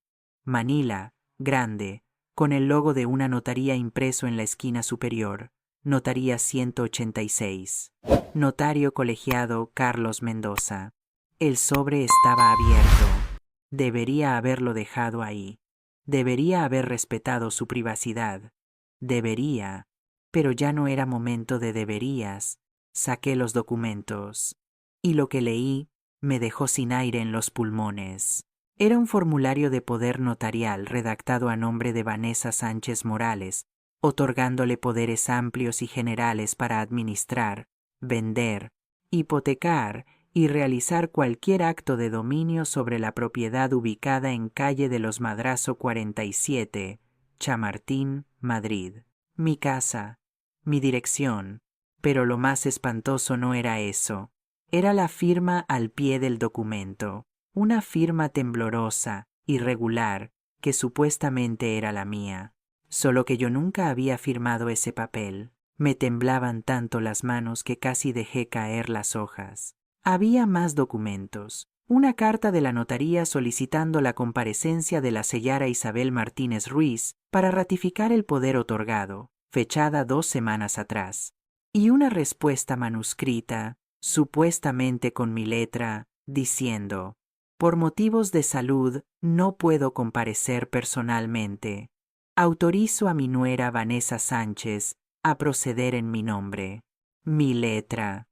Manila, grande, con el logo de una notaría impreso en la esquina superior. Notaría 186. Notario colegiado Carlos Mendoza. El sobre estaba abierto. Debería haberlo dejado ahí. Debería haber respetado su privacidad. Debería. Pero ya no era momento de deberías. Saqué los documentos. Y lo que leí me dejó sin aire en los pulmones. Era un formulario de poder notarial redactado a nombre de Vanessa Sánchez Morales, otorgándole poderes amplios y generales para administrar, vender, hipotecar y realizar cualquier acto de dominio sobre la propiedad ubicada en calle de los Madrazo 47, Chamartín, Madrid. Mi casa, mi dirección, pero lo más espantoso no era eso. Era la firma al pie del documento, una firma temblorosa, irregular, que supuestamente era la mía. Solo que yo nunca había firmado ese papel. Me temblaban tanto las manos que casi dejé caer las hojas. Había más documentos. Una carta de la notaría solicitando la comparecencia de la sellara Isabel Martínez Ruiz para ratificar el poder otorgado, fechada 2 semanas atrás. Y una respuesta manuscrita, supuestamente con mi letra, diciendo: por motivos de salud no puedo comparecer personalmente. Autorizo a mi nuera Vanessa Sánchez a proceder en mi nombre. Mi letra,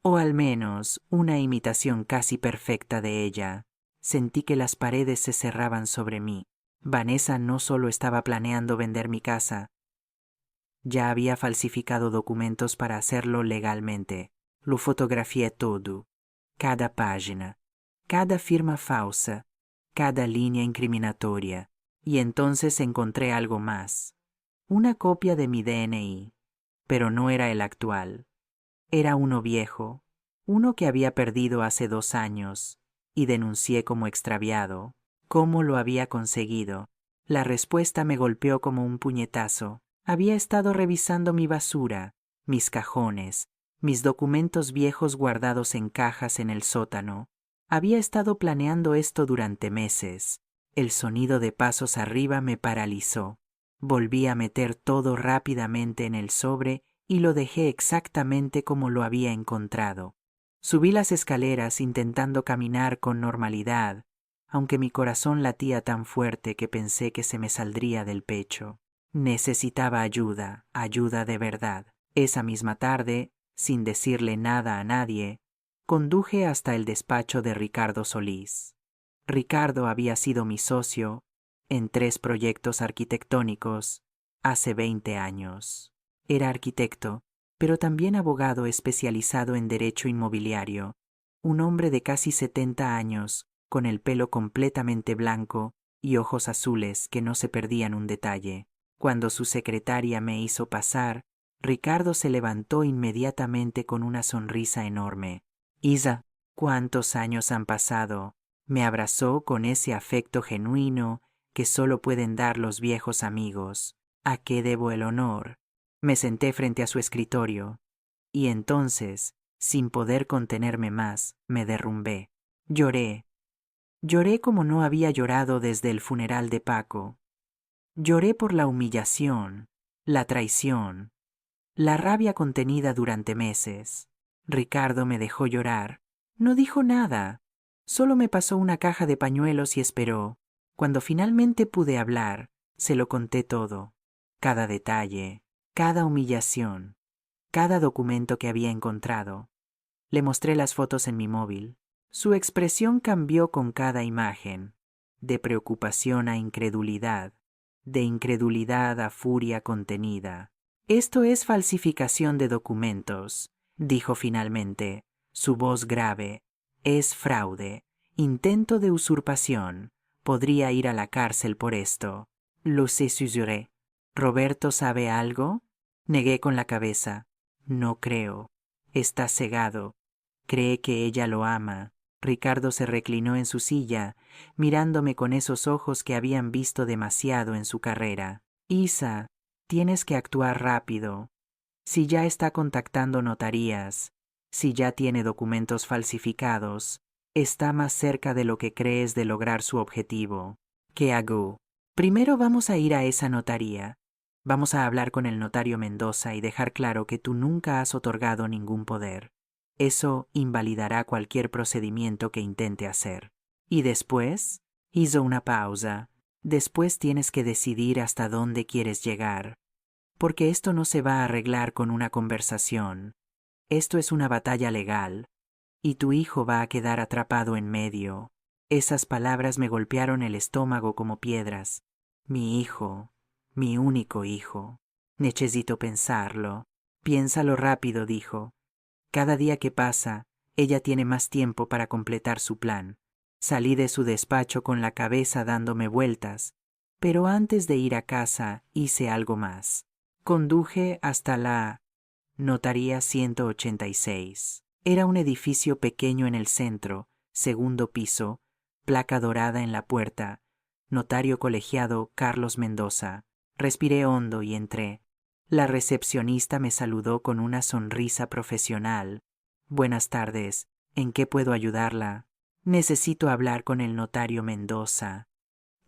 o al menos una imitación casi perfecta de ella. Sentí que las paredes se cerraban sobre mí. Vanessa no solo estaba planeando vender mi casa, ya había falsificado documentos para hacerlo legalmente. Lo fotografié todo. Cada página, cada firma falsa, cada línea incriminatoria. Y entonces encontré algo más. Una copia de mi DNI. Pero no era el actual. Era uno viejo, uno que había perdido hace 2 años, y denuncié como extraviado. ¿Cómo lo había conseguido? La respuesta me golpeó como un puñetazo. Había estado revisando mi basura, mis cajones, mis documentos viejos guardados en cajas en el sótano. Había estado planeando esto durante meses. El sonido de pasos arriba me paralizó. Volví a meter todo rápidamente en el sobre y lo dejé exactamente como lo había encontrado. Subí las escaleras intentando caminar con normalidad, aunque mi corazón latía tan fuerte que pensé que se me saldría del pecho. Necesitaba ayuda, ayuda de verdad. Esa misma tarde, sin decirle nada a nadie, conduje hasta el despacho de Ricardo Solís. Ricardo había sido mi socio en 3 proyectos arquitectónicos hace 20 años. Era arquitecto, pero también abogado especializado en derecho inmobiliario, un hombre de casi 70 años, con el pelo completamente blanco y ojos azules que no se perdían un detalle. Cuando su secretaria me hizo pasar, Ricardo se levantó inmediatamente con una sonrisa enorme. Isa, ¿cuántos años han pasado? Me abrazó con ese afecto genuino que solo pueden dar los viejos amigos. ¿A qué debo el honor? Me senté frente a su escritorio, y entonces, sin poder contenerme más, me derrumbé. Lloré. Lloré como no había llorado desde el funeral de Paco. Lloré por la humillación, la traición, la rabia contenida durante meses. Ricardo me dejó llorar. No dijo nada. Solo me pasó una caja de pañuelos y esperó. Cuando finalmente pude hablar, se lo conté todo. Cada detalle, cada humillación, cada documento que había encontrado. Le mostré las fotos en mi móvil. Su expresión cambió con cada imagen, de preocupación a incredulidad, de incredulidad a furia contenida. Esto es falsificación de documentos, dijo finalmente, su voz grave. Es fraude, intento de usurpación. Podría ir a la cárcel por esto. Lo susurré. ¿Roberto sabe algo? Negué con la cabeza. No creo. Está cegado. Cree que ella lo ama. Ricardo se reclinó en su silla, mirándome con esos ojos que habían visto demasiado en su carrera. Isa, tienes que actuar rápido. Si ya está contactando notarías, si ya tiene documentos falsificados, está más cerca de lo que crees de lograr su objetivo. ¿Qué hago? Primero vamos a ir a esa notaría. Vamos a hablar con el notario Mendoza y dejar claro que tú nunca has otorgado ningún poder. Eso invalidará cualquier procedimiento que intente hacer. ¿Y después? Hizo una pausa. Después tienes que decidir hasta dónde quieres llegar. Porque esto no se va a arreglar con una conversación. Esto es una batalla legal. Y tu hijo va a quedar atrapado en medio. Esas palabras me golpearon el estómago como piedras. Mi hijo, mi único hijo. Necesito pensarlo. Piénsalo rápido, dijo. Cada día que pasa, ella tiene más tiempo para completar su plan. Salí de su despacho con la cabeza dándome vueltas, pero antes de ir a casa hice algo más. Conduje hasta la Notaría 186. Era un edificio pequeño en el centro, segundo piso, placa dorada en la puerta, notario colegiado Carlos Mendoza. Respiré hondo y entré. La recepcionista me saludó con una sonrisa profesional. Buenas tardes, ¿en qué puedo ayudarla? Necesito hablar con el notario Mendoza.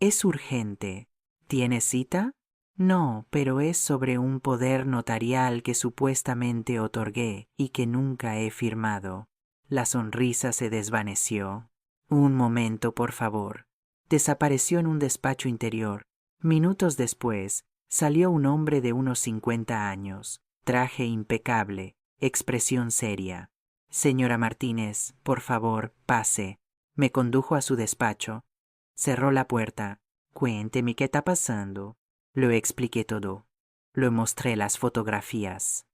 Es urgente. ¿Tiene cita? No, pero es sobre un poder notarial que supuestamente otorgué y que nunca he firmado. La sonrisa se desvaneció. Un momento, por favor. Desapareció en un despacho interior. Minutos después, salió un hombre de unos 50 años, traje impecable, expresión seria. Señora Martínez, por favor, pase. Me condujo a su despacho. Cerró la puerta. Cuénteme qué está pasando. Lo expliqué todo. Le mostré las fotografías.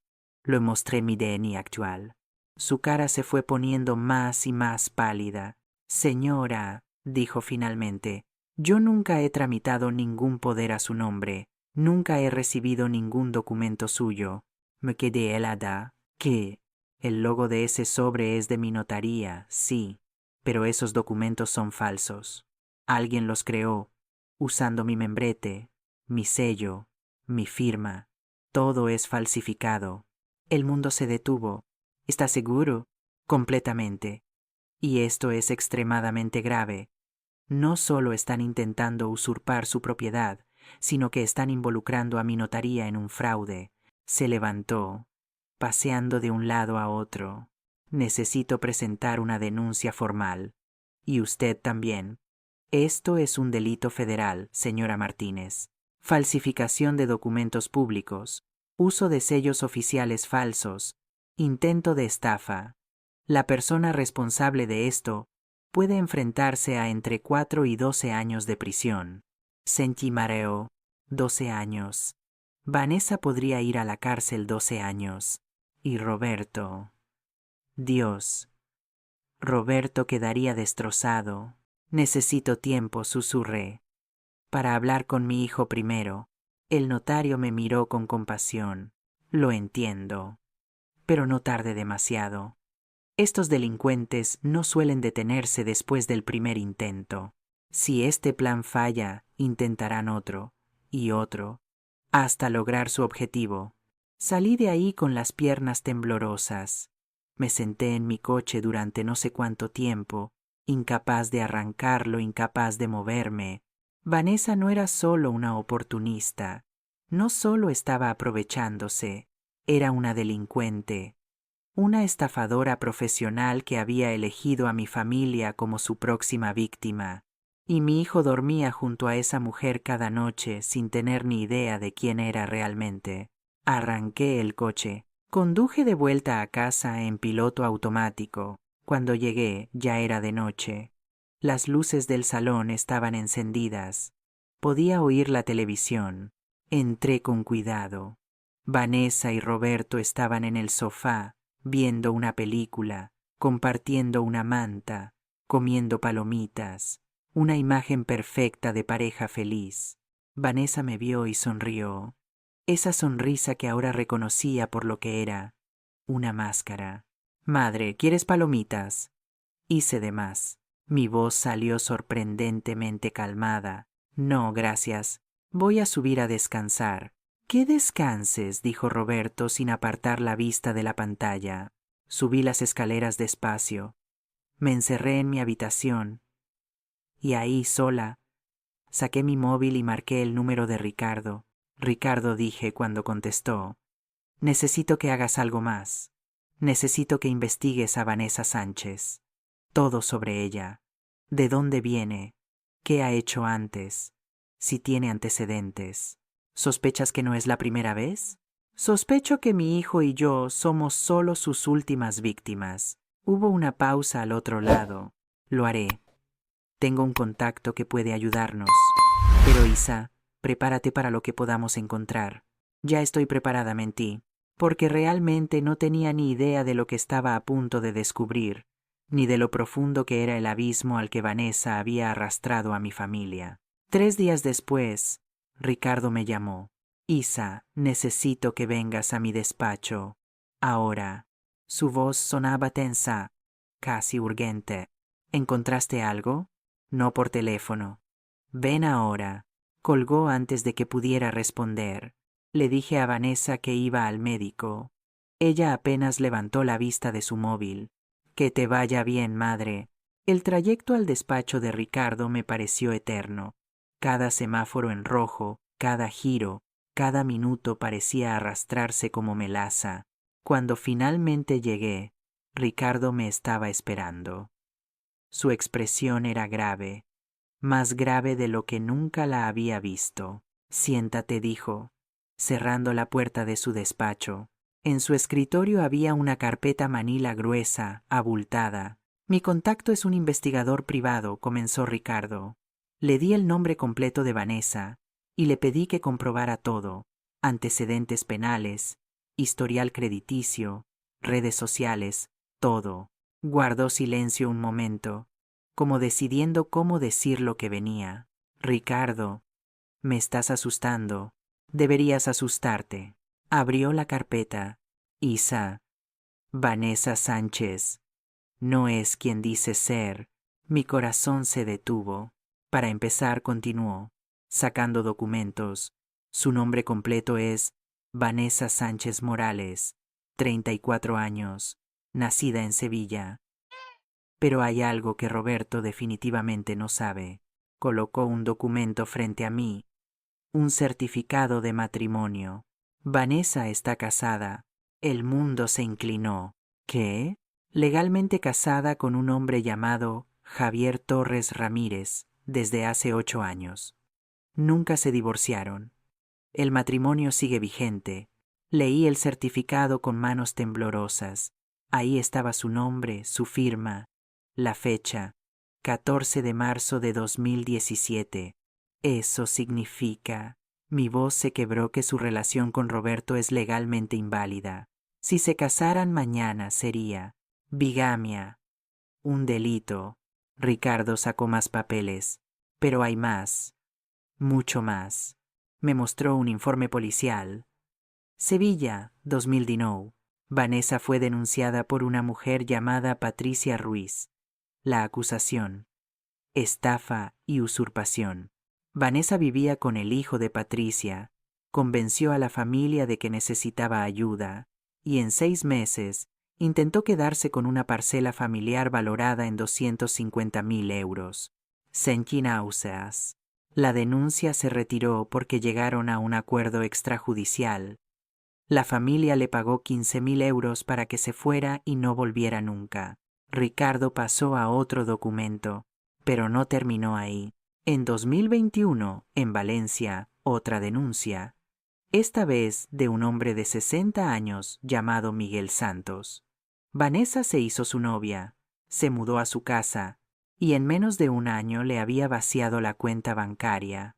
Le mostré mi DNI actual. Su cara se fue poniendo más y más pálida. Señora, dijo finalmente, yo nunca he tramitado ningún poder a su nombre. Nunca he recibido ningún documento suyo. Me quedé helada. ¿Qué? El logo de ese sobre es de mi notaría, sí, pero esos documentos son falsos. Alguien los creó, usando mi membrete, mi sello, mi firma. Todo es falsificado. El mundo se detuvo. ¿Está seguro? Completamente. Y esto es extremadamente grave. No solo están intentando usurpar su propiedad, sino que están involucrando a mi notaría en un fraude. Se levantó, paseando de un lado a otro. Necesito presentar una denuncia formal. Y usted también. Esto es un delito federal, señora Martínez. Falsificación de documentos públicos, uso de sellos oficiales falsos, intento de estafa. La persona responsable de esto puede enfrentarse a entre 4 y 12 años de prisión. Senti mareo, 12 años. Vanessa podría ir a la cárcel 12 años. Y Roberto. Dios. Roberto quedaría destrozado. Necesito tiempo, susurré. Para hablar con mi hijo primero. El notario me miró con compasión. Lo entiendo. Pero no tarde demasiado. Estos delincuentes no suelen detenerse después del primer intento. Si este plan falla, intentarán otro, y otro, hasta lograr su objetivo. Salí de ahí con las piernas temblorosas. Me senté en mi coche durante no sé cuánto tiempo, incapaz de arrancarlo, incapaz de moverme. Vanessa no era solo una oportunista, no solo estaba aprovechándose, era una delincuente. Una estafadora profesional que había elegido a mi familia como su próxima víctima, y mi hijo dormía junto a esa mujer cada noche sin tener ni idea de quién era realmente. Arranqué el coche. Conduje de vuelta a casa en piloto automático. Cuando llegué ya era de noche. Las luces del salón estaban encendidas. Podía oír la televisión. Entré con cuidado. Vanessa y Roberto estaban en el sofá, viendo una película, compartiendo una manta, comiendo palomitas, una imagen perfecta de pareja feliz. Vanessa me vio y sonrió. Esa sonrisa que ahora reconocía por lo que era, una máscara. Madre, ¿quieres palomitas? Hice de más. Mi voz salió sorprendentemente calmada. No, gracias. Voy a subir a descansar. ¿Qué descanses? Dijo Roberto sin apartar la vista de la pantalla. Subí las escaleras despacio. Me encerré en mi habitación. Y ahí, sola, Saqué mi móvil y marqué el número de Ricardo. Ricardo, dije cuando contestó. Necesito que hagas algo más. Necesito que investigues a Vanessa Sánchez. Todo sobre ella. ¿De dónde viene? ¿Qué ha hecho antes? Si tiene antecedentes. ¿Sospechas que no es la primera vez? Sospecho que mi hijo y yo somos solo sus últimas víctimas. Hubo una pausa al otro lado. Lo haré. Tengo un contacto que puede ayudarnos. Pero Isa, prepárate para lo que podamos encontrar. Ya estoy preparada, mentí, porque realmente no tenía ni idea de lo que estaba a punto de descubrir, ni de lo profundo que era el abismo al que Vanessa había arrastrado a mi familia. 3 días después, Ricardo me llamó. Isa, necesito que vengas a mi despacho. Ahora. Su voz sonaba tensa, casi urgente. ¿Encontraste algo? No por teléfono. Ven ahora. Colgó antes de que pudiera responder. Le dije a Vanessa que iba al médico. Ella apenas levantó la vista de su móvil. Que te vaya bien, madre. El trayecto al despacho de Ricardo me pareció eterno. Cada semáforo en rojo, cada giro, cada minuto parecía arrastrarse como melaza. Cuando finalmente llegué, Ricardo me estaba esperando. Su expresión era grave, más grave de lo que nunca la había visto. Siéntate, dijo, cerrando la puerta de su despacho. En su escritorio había una carpeta manila gruesa, abultada. Mi contacto es un investigador privado, comenzó Ricardo. Le di el nombre completo de Vanessa y le pedí que comprobara todo: antecedentes penales, historial crediticio, redes sociales, todo. Guardó silencio un momento, como decidiendo cómo decir lo que venía. Ricardo, me estás asustando. Deberías asustarte. Abrió la carpeta. Isa. Vanessa Sánchez. No es quien dice ser. Mi corazón se detuvo. Para empezar, continuó, sacando documentos. Su nombre completo es Vanessa Sánchez Morales, 34 años, nacida en Sevilla. Pero hay algo que Roberto definitivamente no sabe. Colocó un documento frente a mí, un certificado de matrimonio. Vanessa está casada. El mundo se inclinó. ¿Qué? Legalmente casada con un hombre llamado Javier Torres Ramírez desde hace 8 años. Nunca se divorciaron. El matrimonio sigue vigente. Leí el certificado con manos temblorosas. Ahí estaba su nombre, su firma, la fecha, 14 de marzo de 2017. Eso significa... Mi voz se quebró que su relación con Roberto es legalmente inválida. Si se casaran mañana sería bigamia, un delito. Ricardo sacó más papeles. Pero hay más, mucho más. Me mostró un informe policial. Sevilla, 2019. Vanessa fue denunciada por una mujer llamada Patricia Ruiz. La acusación: estafa y usurpación. Vanessa vivía con el hijo de Patricia, convenció a la familia de que necesitaba ayuda, y en 6 meses intentó quedarse con una parcela familiar valorada en 250.000 euros. Senki náuseas. La denuncia se retiró porque llegaron a un acuerdo extrajudicial. La familia le pagó 15.000 euros para que se fuera y no volviera nunca. Ricardo pasó a otro documento, pero no terminó ahí. En 2021, en Valencia, otra denuncia, esta vez de un hombre de 60 años llamado Miguel Santos. Vanessa se hizo su novia, se mudó a su casa y en menos de un año le había vaciado la cuenta bancaria.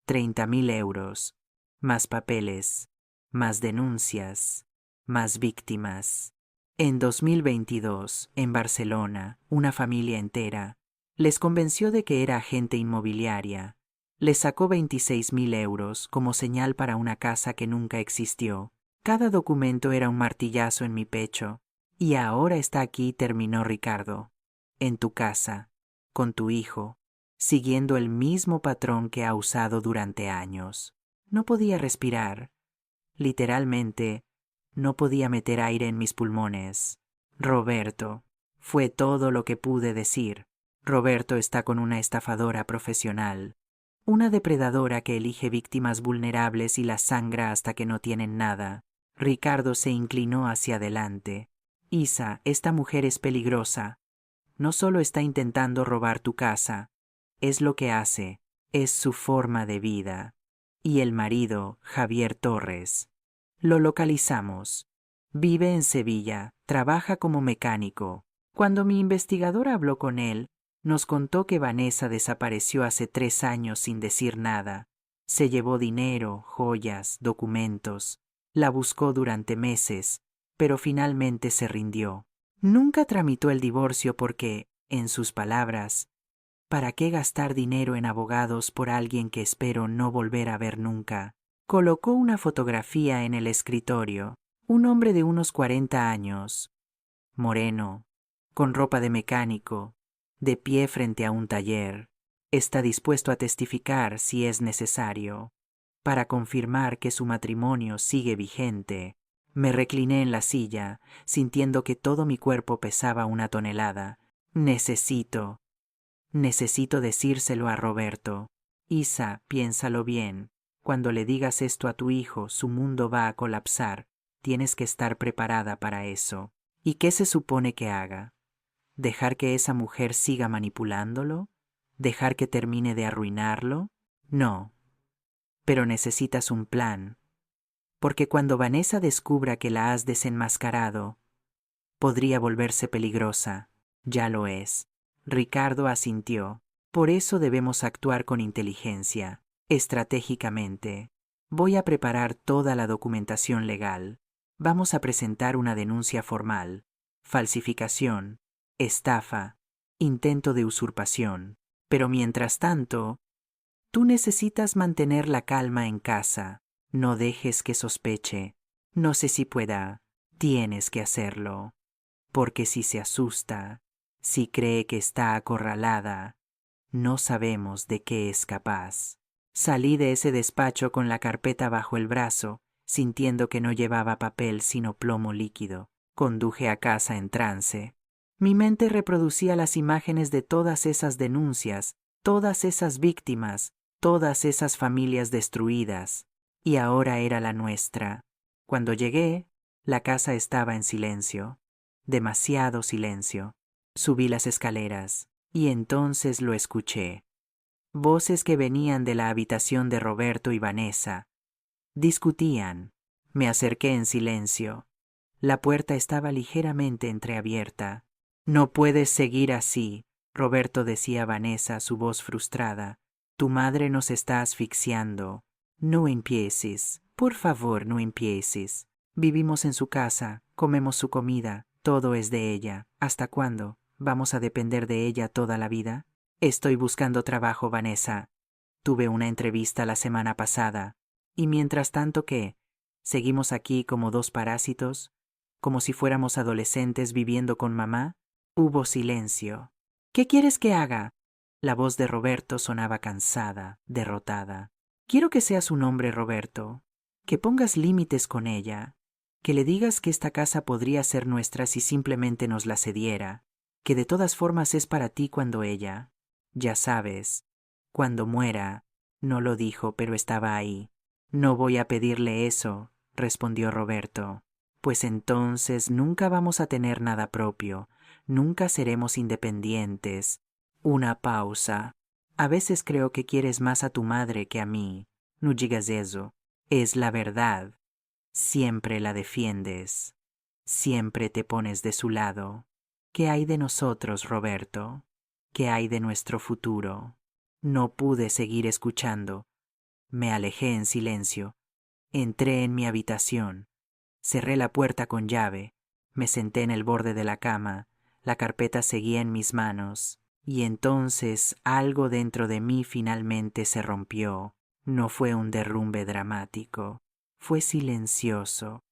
30.000 euros, más papeles, más denuncias, más víctimas. En 2022, en Barcelona, una familia entera les convenció de que era agente inmobiliaria. Les sacó 26.000 euros como señal para una casa que nunca existió. Cada documento era un martillazo en mi pecho. Y ahora está aquí, terminó Ricardo. En tu casa, con tu hijo, siguiendo el mismo patrón que ha usado durante años. No podía respirar. Literalmente, no podía meter aire en mis pulmones. Roberto. Fue todo lo que pude decir. Roberto está con una estafadora profesional. Una depredadora que elige víctimas vulnerables y las sangra hasta que no tienen nada. Ricardo se inclinó hacia adelante. Isa, esta mujer es peligrosa. No solo está intentando robar tu casa, es lo que hace, es su forma de vida. Y el marido, Javier Torres. Lo localizamos. Vive en Sevilla, trabaja como mecánico. Cuando mi investigador habló con él, nos contó que Vanessa desapareció hace 3 años sin decir nada. Se llevó dinero, joyas, documentos. La buscó durante meses, pero finalmente se rindió. Nunca tramitó el divorcio porque, en sus palabras, ¿para qué gastar dinero en abogados por alguien que espero no volver a ver nunca? Colocó una fotografía en el escritorio. Un hombre de unos 40 años, moreno, con ropa de mecánico, de pie frente a un taller. Está dispuesto a testificar si es necesario, para confirmar que su matrimonio sigue vigente. Me recliné en la silla, sintiendo que todo mi cuerpo pesaba 1 tonelada. Necesito decírselo a Roberto. Isa, piénsalo bien. Cuando le digas esto a tu hijo, su mundo va a colapsar. Tienes que estar preparada para eso. ¿Y qué se supone que haga? ¿Dejar que esa mujer siga manipulándolo? ¿Dejar que termine de arruinarlo? No. Pero necesitas un plan. Porque cuando Vanessa descubra que la has desenmascarado, podría volverse peligrosa. Ya lo es. Ricardo asintió. Por eso debemos actuar con inteligencia, estratégicamente. Voy a preparar toda la documentación legal. Vamos a presentar una denuncia formal. Falsificación, estafa, intento de usurpación. Pero mientras tanto, tú necesitas mantener la calma en casa. No dejes que sospeche. No sé si pueda. Tienes que hacerlo. Porque si se asusta, si cree que está acorralada, no sabemos de qué es capaz. Salí de ese despacho con la carpeta bajo el brazo, sintiendo que no llevaba papel sino plomo líquido. Conduje a casa en trance. Mi mente reproducía las imágenes de todas esas denuncias, todas esas víctimas, todas esas familias destruidas. Y ahora era la nuestra. Cuando llegué, la casa estaba en silencio. Demasiado silencio. Subí las escaleras, y entonces lo escuché. Voces que venían de la habitación de Roberto y Vanessa. Discutían. Me acerqué en silencio. La puerta estaba ligeramente entreabierta. No puedes seguir así, Roberto decía a Vanessa, su voz frustrada. Tu madre nos está asfixiando. No empieces. Por favor, no empieces. Vivimos en su casa, comemos su comida, todo es de ella. ¿Hasta cuándo? ¿Vamos a depender de ella toda la vida? Estoy buscando trabajo, Vanessa. Tuve una entrevista la semana pasada. Y mientras tanto, ¿qué? ¿Seguimos aquí como 2 parásitos? ¿Como si fuéramos adolescentes viviendo con mamá? Hubo silencio. ¿Qué quieres que haga? La voz de Roberto sonaba cansada, derrotada. Quiero que seas un hombre, Roberto. Que pongas límites con ella. Que le digas que esta casa podría ser nuestra si simplemente nos la cediera. Que de todas formas es para ti cuando ella. Ya sabes, cuando muera. No lo dijo, pero estaba ahí. No voy a pedirle eso, respondió Roberto. Pues entonces nunca vamos a tener nada propio. Nunca seremos independientes. Una pausa. A veces creo que quieres más a tu madre que a mí. No digas eso. Es la verdad. Siempre la defiendes. Siempre te pones de su lado. ¿Qué hay de nosotros, Roberto? ¿Qué hay de nuestro futuro? No pude seguir escuchando. Me alejé en silencio. Entré en mi habitación. Cerré la puerta con llave. Me senté en el borde de la cama. La carpeta seguía en mis manos. Y entonces algo dentro de mí finalmente se rompió. No fue un derrumbe dramático. Fue silencioso,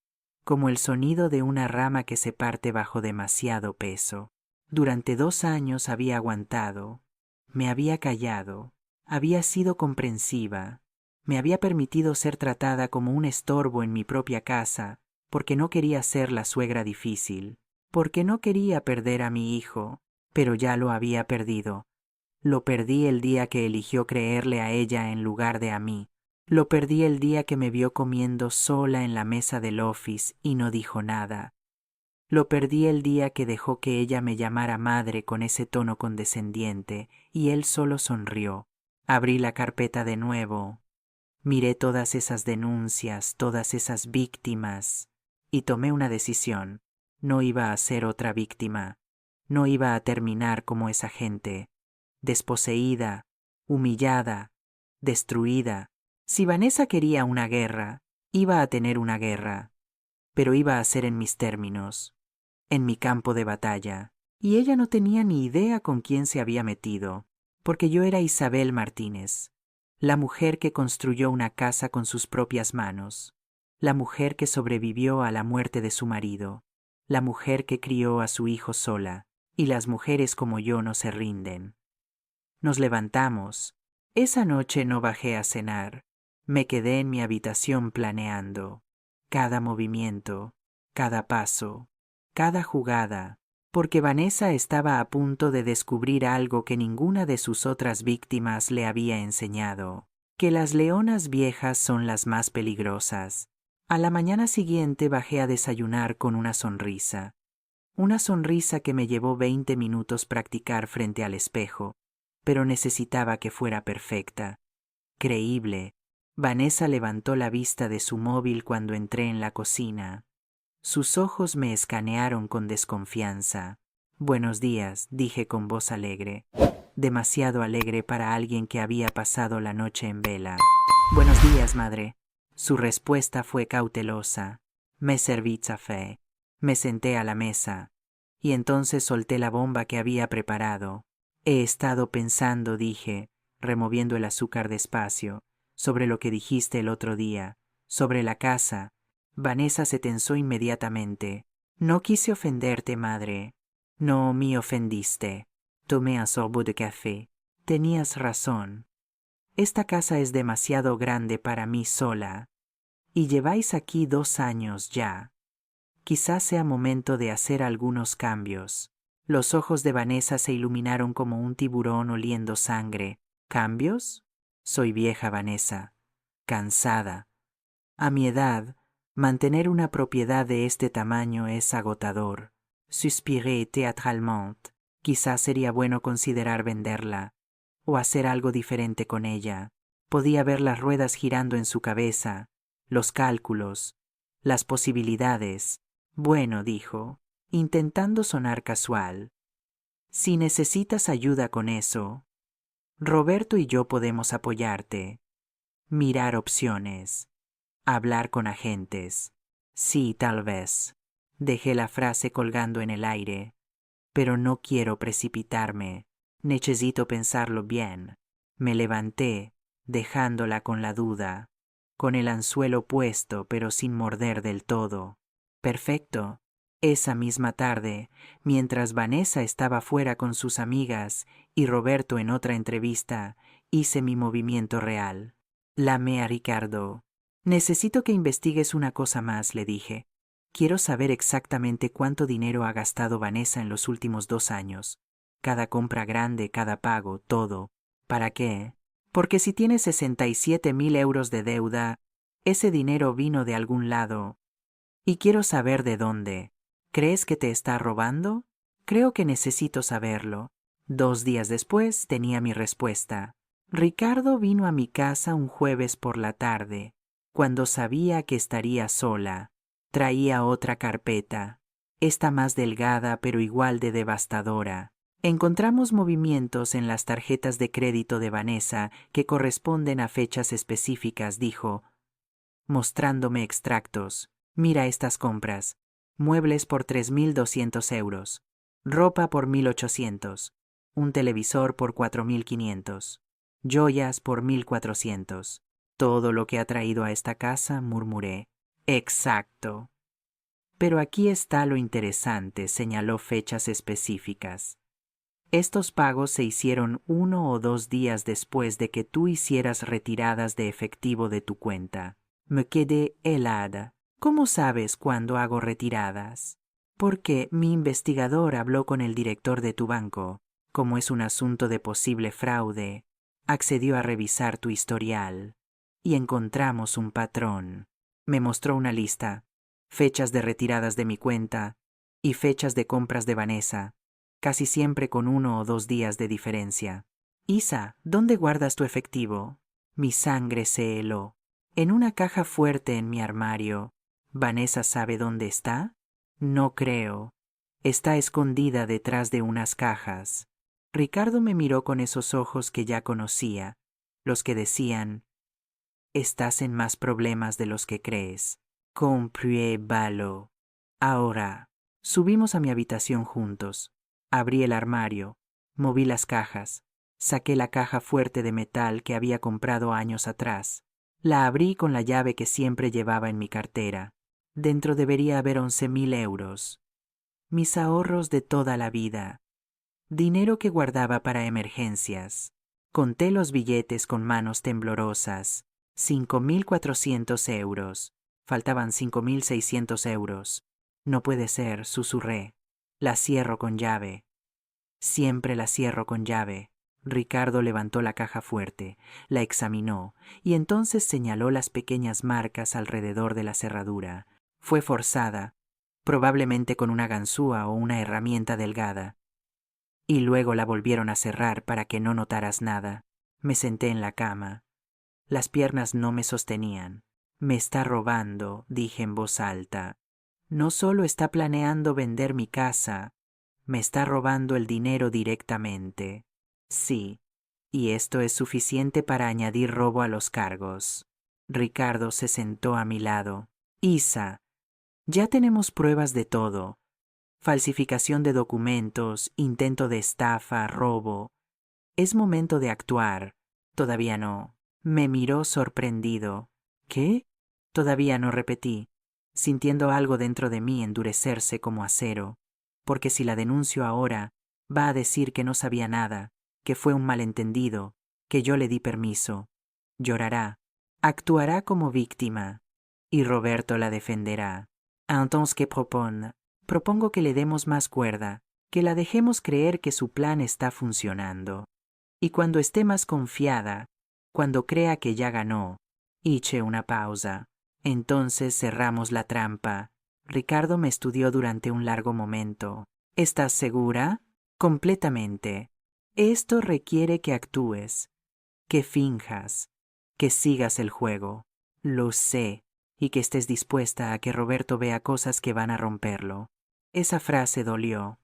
como el sonido de una rama que se parte bajo demasiado peso. Durante 2 años había aguantado. Me había callado. Había sido comprensiva. Me había permitido ser tratada como un estorbo en mi propia casa, porque no quería ser la suegra difícil, porque no quería perder a mi hijo, pero ya lo había perdido. Lo perdí el día que eligió creerle a ella en lugar de a mí. Lo perdí el día que me vio comiendo sola en la mesa del office y no dijo nada. Lo perdí el día que dejó que ella me llamara madre con ese tono condescendiente y él solo sonrió. Abrí la carpeta de nuevo. Miré todas esas denuncias, todas esas víctimas, y tomé una decisión. No iba a ser otra víctima. No iba a terminar como esa gente, desposeída, humillada, destruida. Si Vanessa quería una guerra, iba a tener una guerra, pero iba a ser en mis términos, en mi campo de batalla. Y ella no tenía ni idea con quién se había metido, porque yo era Isabel Martínez, la mujer que construyó una casa con sus propias manos, la mujer que sobrevivió a la muerte de su marido, la mujer que crió a su hijo sola, y las mujeres como yo no se rinden. Nos levantamos. Esa noche no bajé a cenar. Me quedé en mi habitación planeando cada movimiento, cada paso, cada jugada, porque Vanessa estaba a punto de descubrir algo que ninguna de sus otras víctimas le había enseñado, que las leonas viejas son las más peligrosas. A la mañana siguiente bajé a desayunar con una sonrisa que me llevó 20 minutos practicar frente al espejo, pero necesitaba que fuera perfecta, creíble. Vanessa levantó la vista de su móvil cuando entré en la cocina. Sus ojos me escanearon con desconfianza. Buenos días, dije con voz alegre, demasiado alegre para alguien que había pasado la noche en vela. Buenos días, madre. Su respuesta fue cautelosa. Me serví café. Me senté a la mesa, y entonces solté la bomba que había preparado. He estado pensando, dije, removiendo el azúcar despacio, sobre lo que dijiste el otro día, sobre la casa. Vanessa se tensó inmediatamente. No quise ofenderte, madre. No me ofendiste. Tomé un sorbo de café. Tenías razón. Esta casa es demasiado grande para mí sola. Y lleváis aquí 2 años ya. Quizás sea momento de hacer algunos cambios. Los ojos de Vanessa se iluminaron como un tiburón oliendo sangre. ¿Cambios? Soy vieja, Vanessa. Cansada. A mi edad, mantener una propiedad de este tamaño es agotador. Suspiré teatralmente. Quizás sería bueno considerar venderla, o hacer algo diferente con ella. Podía ver las ruedas girando en su cabeza, los cálculos, las posibilidades. Bueno, dijo, intentando sonar casual. Si necesitas ayuda con eso, Roberto y yo podemos apoyarte. Mirar opciones. Hablar con agentes. Sí, tal vez. Dejé la frase colgando en el aire. Pero no quiero precipitarme. Necesito pensarlo bien. Me levanté, dejándola con la duda, con el anzuelo puesto pero sin morder del todo. Perfecto. Esa misma tarde, mientras Vanessa estaba fuera con sus amigas y Roberto en otra entrevista, hice mi movimiento real. Llamé a Ricardo. Necesito que investigues una cosa más, le dije. Quiero saber exactamente cuánto dinero ha gastado Vanessa en los últimos 2 años. Cada compra grande, cada pago, todo. ¿Para qué? Porque si tiene 67.000 euros de deuda, ese dinero vino de algún lado. Y quiero saber de dónde. ¿Crees que te está robando? Creo que necesito saberlo. 2 días después tenía mi respuesta. Ricardo vino a mi casa un jueves por la tarde, cuando sabía que estaría sola. Traía otra carpeta, esta más delgada pero igual de devastadora. Encontramos movimientos en las tarjetas de crédito de Vanessa que corresponden a fechas específicas, dijo, mostrándome extractos. Mira estas compras. Muebles por 3.200 euros. Ropa por 1.800. Un televisor por 4.500. Joyas por 1.400. Todo lo que ha traído a esta casa, murmuré. Exacto. Pero aquí está lo interesante, señaló fechas específicas. Estos pagos se hicieron 1 o 2 días después de que tú hicieras retiradas de efectivo de tu cuenta. Me quedé helada. ¿Cómo sabes cuándo hago retiradas? Porque mi investigador habló con el director de tu banco. Como es un asunto de posible fraude, accedió a revisar tu historial y encontramos un patrón. Me mostró una lista, fechas de retiradas de mi cuenta y fechas de compras de Vanessa, casi siempre con 1 o 2 días de diferencia. Isa, ¿dónde guardas tu efectivo? Mi sangre se heló. En una caja fuerte en mi armario. ¿Vanessa sabe dónde está? No creo. Está escondida detrás de unas cajas. Ricardo me miró con esos ojos que ya conocía, los que decían: estás en más problemas de los que crees. Compruébalo. Ahora. Subimos a mi habitación juntos. Abrí el armario, moví las cajas, saqué la caja fuerte de metal que había comprado años atrás. La abrí con la llave que siempre llevaba en mi cartera. Dentro debería haber 11.000 euros. Mis ahorros de toda la vida. Dinero que guardaba para emergencias. Conté los billetes con manos temblorosas. 5.400 euros. Faltaban 5.600 euros. No puede ser, susurré. La cierro con llave. Siempre la cierro con llave. Ricardo levantó la caja fuerte, la examinó y entonces señaló las pequeñas marcas alrededor de la cerradura. Fue forzada, probablemente con una ganzúa o una herramienta delgada. Y luego la volvieron a cerrar para que no notaras nada. Me senté en la cama. Las piernas no me sostenían. Me está robando, dije en voz alta. No solo está planeando vender mi casa, me está robando el dinero directamente. Sí, y esto es suficiente para añadir robo a los cargos. Ricardo se sentó a mi lado. Isa, ya tenemos pruebas de todo. Falsificación de documentos, intento de estafa, robo. Es momento de actuar. Todavía no. Me miró sorprendido. ¿Qué? Todavía no, repetí, sintiendo algo dentro de mí endurecerse como acero, porque si la denuncio ahora, va a decir que no sabía nada, que fue un malentendido, que yo le di permiso. Llorará, actuará como víctima, y Roberto la defenderá. Entonces, ¿qué propone? Propongo que le demos más cuerda, que la dejemos creer que su plan está funcionando. Y cuando esté más confiada, cuando crea que ya ganó, hice una pausa. Entonces cerramos la trampa. Ricardo me estudió durante un largo momento. ¿Estás segura? Completamente. Esto requiere que actúes, que finjas, que sigas el juego. Lo sé, y que estés dispuesta a que Roberto vea cosas que van a romperlo. Esa frase dolió,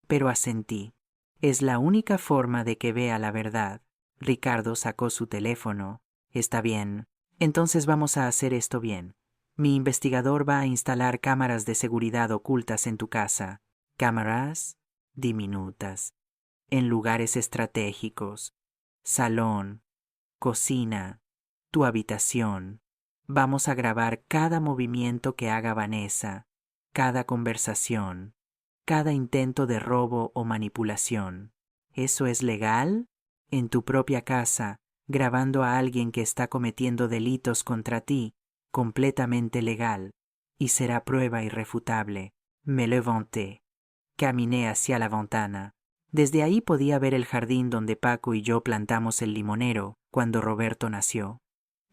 pero asentí. Es la única forma de que vea la verdad. Ricardo sacó su teléfono. Está bien. Entonces vamos a hacer esto bien. Mi investigador va a instalar cámaras de seguridad ocultas en tu casa. Cámaras diminutas. En lugares estratégicos. Salón, cocina, tu habitación. Vamos a grabar cada movimiento que haga Vanessa, cada conversación, cada intento de robo o manipulación. ¿Eso es legal? En tu propia casa, grabando a alguien que está cometiendo delitos contra ti, completamente legal, y será prueba irrefutable. Me levanté. Caminé hacia la ventana. Desde ahí podía ver el jardín donde Paco y yo plantamos el limonero cuando Roberto nació.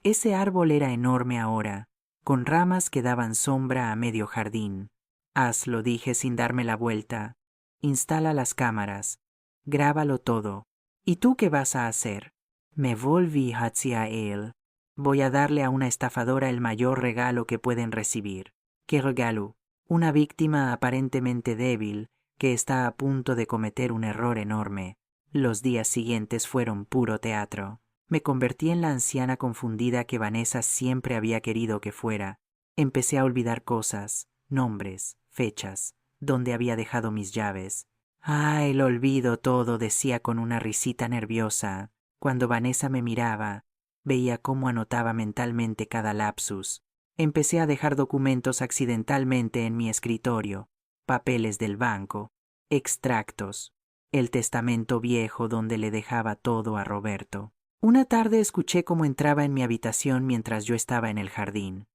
Ese árbol era enorme ahora, con ramas que daban sombra a medio jardín. Hazlo, dije sin darme la vuelta. Instala las cámaras. Grábalo todo. ¿Y tú qué vas a hacer? Me volví hacia él. Voy a darle a una estafadora el mayor regalo que pueden recibir. ¿Qué regalo? Una víctima aparentemente débil que está a punto de cometer un error enorme. Los días siguientes fueron puro teatro. Me convertí en la anciana confundida que Vanessa siempre había querido que fuera. Empecé a olvidar cosas, nombres, fechas, dónde había dejado mis llaves. Ah, el olvido todo, decía con una risita nerviosa. Cuando Vanessa me miraba, veía cómo anotaba mentalmente cada lapsus. Empecé a dejar documentos accidentalmente en mi escritorio, papeles del banco, extractos, el testamento viejo donde le dejaba todo a Roberto. Una tarde escuché cómo entraba en mi habitación mientras yo estaba en el jardín.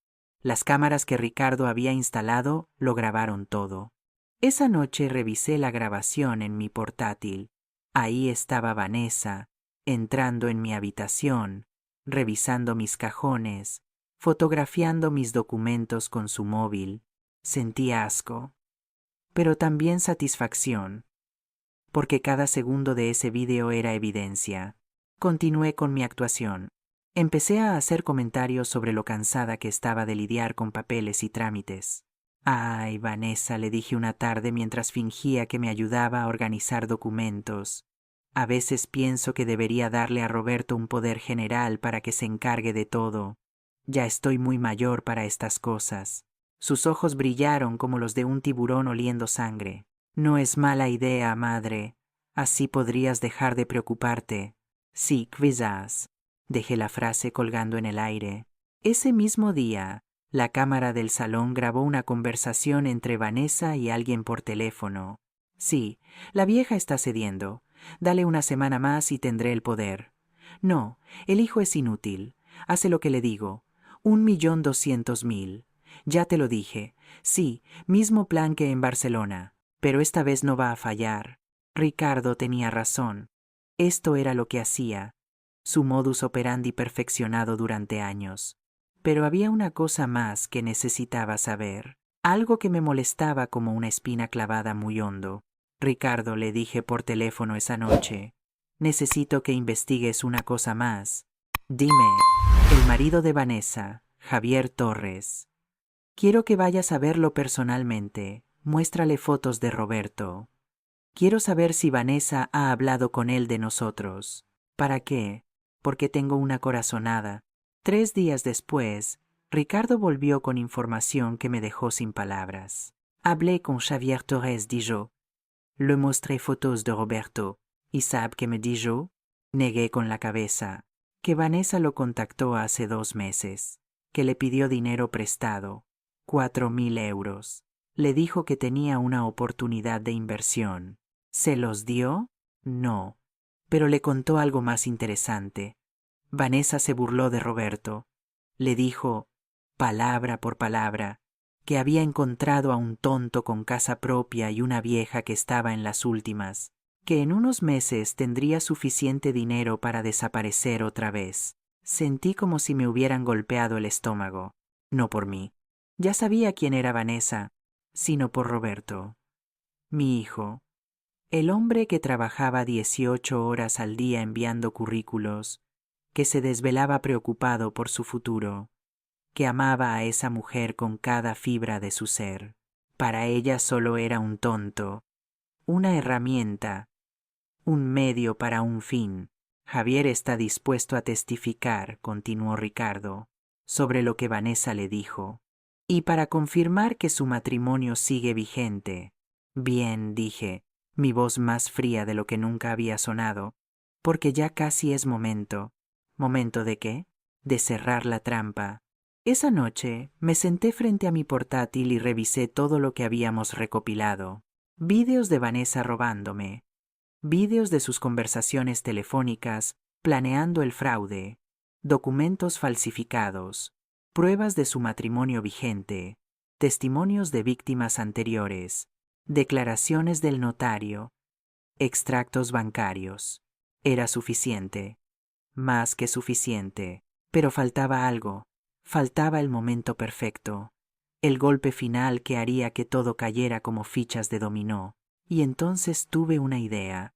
Las cámaras que Ricardo había instalado lo grabaron todo. Esa noche revisé la grabación en mi portátil. Ahí estaba Vanessa, entrando en mi habitación, revisando mis cajones, fotografiando mis documentos con su móvil. Sentí asco, pero también satisfacción, porque cada segundo de ese vídeo era evidencia. Continué con mi actuación. Empecé a hacer comentarios sobre lo cansada que estaba de lidiar con papeles y trámites. Ay, Vanessa, le dije una tarde mientras fingía que me ayudaba a organizar documentos. A veces pienso que debería darle a Roberto un poder general para que se encargue de todo. Ya estoy muy mayor para estas cosas. Sus ojos brillaron como los de un tiburón oliendo sangre. No es mala idea, madre. Así podrías dejar de preocuparte. Sí, quizás. Dejé la frase colgando en el aire. Ese mismo día, la cámara del salón grabó una conversación entre Vanessa y alguien por teléfono. Sí, la vieja está cediendo. Dale una semana más y tendré el poder. No, el hijo es inútil. Hace lo que le digo. 1.200.000. Ya te lo dije. Sí, mismo plan que en Barcelona. Pero esta vez no va a fallar. Ricardo tenía razón. Esto era lo que hacía. Su modus operandi perfeccionado durante años. Pero había una cosa más que necesitaba saber. Algo que me molestaba como una espina clavada muy hondo. Ricardo, le dije por teléfono esa noche, necesito que investigues una cosa más. Dime, el marido de Vanessa, Javier Torres. Quiero que vayas a verlo personalmente. Muéstrale fotos de Roberto. Quiero saber si Vanessa ha hablado con él de nosotros. ¿Para qué? Porque tengo una corazonada. 3 días después, Ricardo volvió con información que me dejó sin palabras. Hablé con Javier Torres, dijo. Le mostré fotos de Roberto. ¿Y sabe qué me dijo? Negué con la cabeza. Que Vanessa lo contactó hace 2 meses. Que le pidió dinero prestado. 4.000 euros. Le dijo que tenía una oportunidad de inversión. ¿Se los dio? No. Pero le contó algo más interesante. Vanessa se burló de Roberto. Le dijo, palabra por palabra, que había encontrado a un tonto con casa propia y una vieja que estaba en las últimas, que en unos meses tendría suficiente dinero para desaparecer otra vez. Sentí como si me hubieran golpeado el estómago. No por mí. Ya sabía quién era Vanessa, sino por Roberto. Mi hijo. El hombre que trabajaba 18 horas al día enviando currículos, que se desvelaba preocupado por su futuro, que amaba a esa mujer con cada fibra de su ser. Para ella solo era un tonto, una herramienta, un medio para un fin. Javier está dispuesto a testificar, continuó Ricardo, sobre lo que Vanessa le dijo, y para confirmar que su matrimonio sigue vigente. Bien, dije, mi voz más fría de lo que nunca había sonado, porque ya casi es momento. ¿Momento de qué? De cerrar la trampa. Esa noche me senté frente a mi portátil y revisé todo lo que habíamos recopilado. Vídeos de Vanessa robándome, vídeos de sus conversaciones telefónicas planeando el fraude, documentos falsificados, pruebas de su matrimonio vigente, testimonios de víctimas anteriores, declaraciones del notario, extractos bancarios. Era suficiente, más que suficiente, pero faltaba algo. Faltaba el momento perfecto, el golpe final que haría que todo cayera como fichas de dominó. Y entonces tuve una idea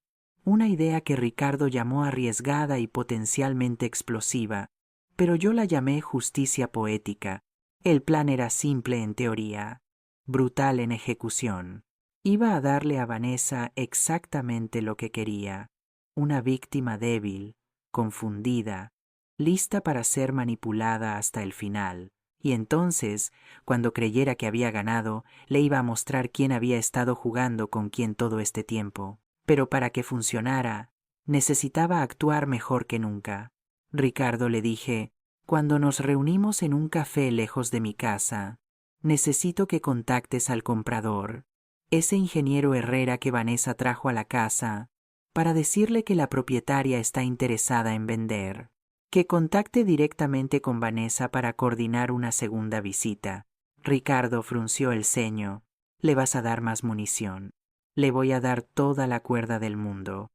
que Ricardo llamó arriesgada y potencialmente explosiva, pero yo la llamé justicia poética. El plan era simple en teoría, brutal en ejecución. Iba a darle a Vanessa exactamente lo que quería, una víctima débil, confundida, lista para ser manipulada hasta el final. Y entonces, cuando creyera que había ganado, le iba a mostrar quién había estado jugando con quién todo este tiempo. Pero para que funcionara, necesitaba actuar mejor que nunca. Ricardo, le dije, cuando nos reunimos en un café lejos de mi casa, necesito que contactes al comprador, ese ingeniero Herrera que Vanessa trajo a la casa, para decirle que la propietaria está interesada en vender. Que contacte directamente con Vanessa para coordinar una segunda visita. Ricardo frunció el ceño. Le vas a dar más munición. Le voy a dar toda la cuerda del mundo.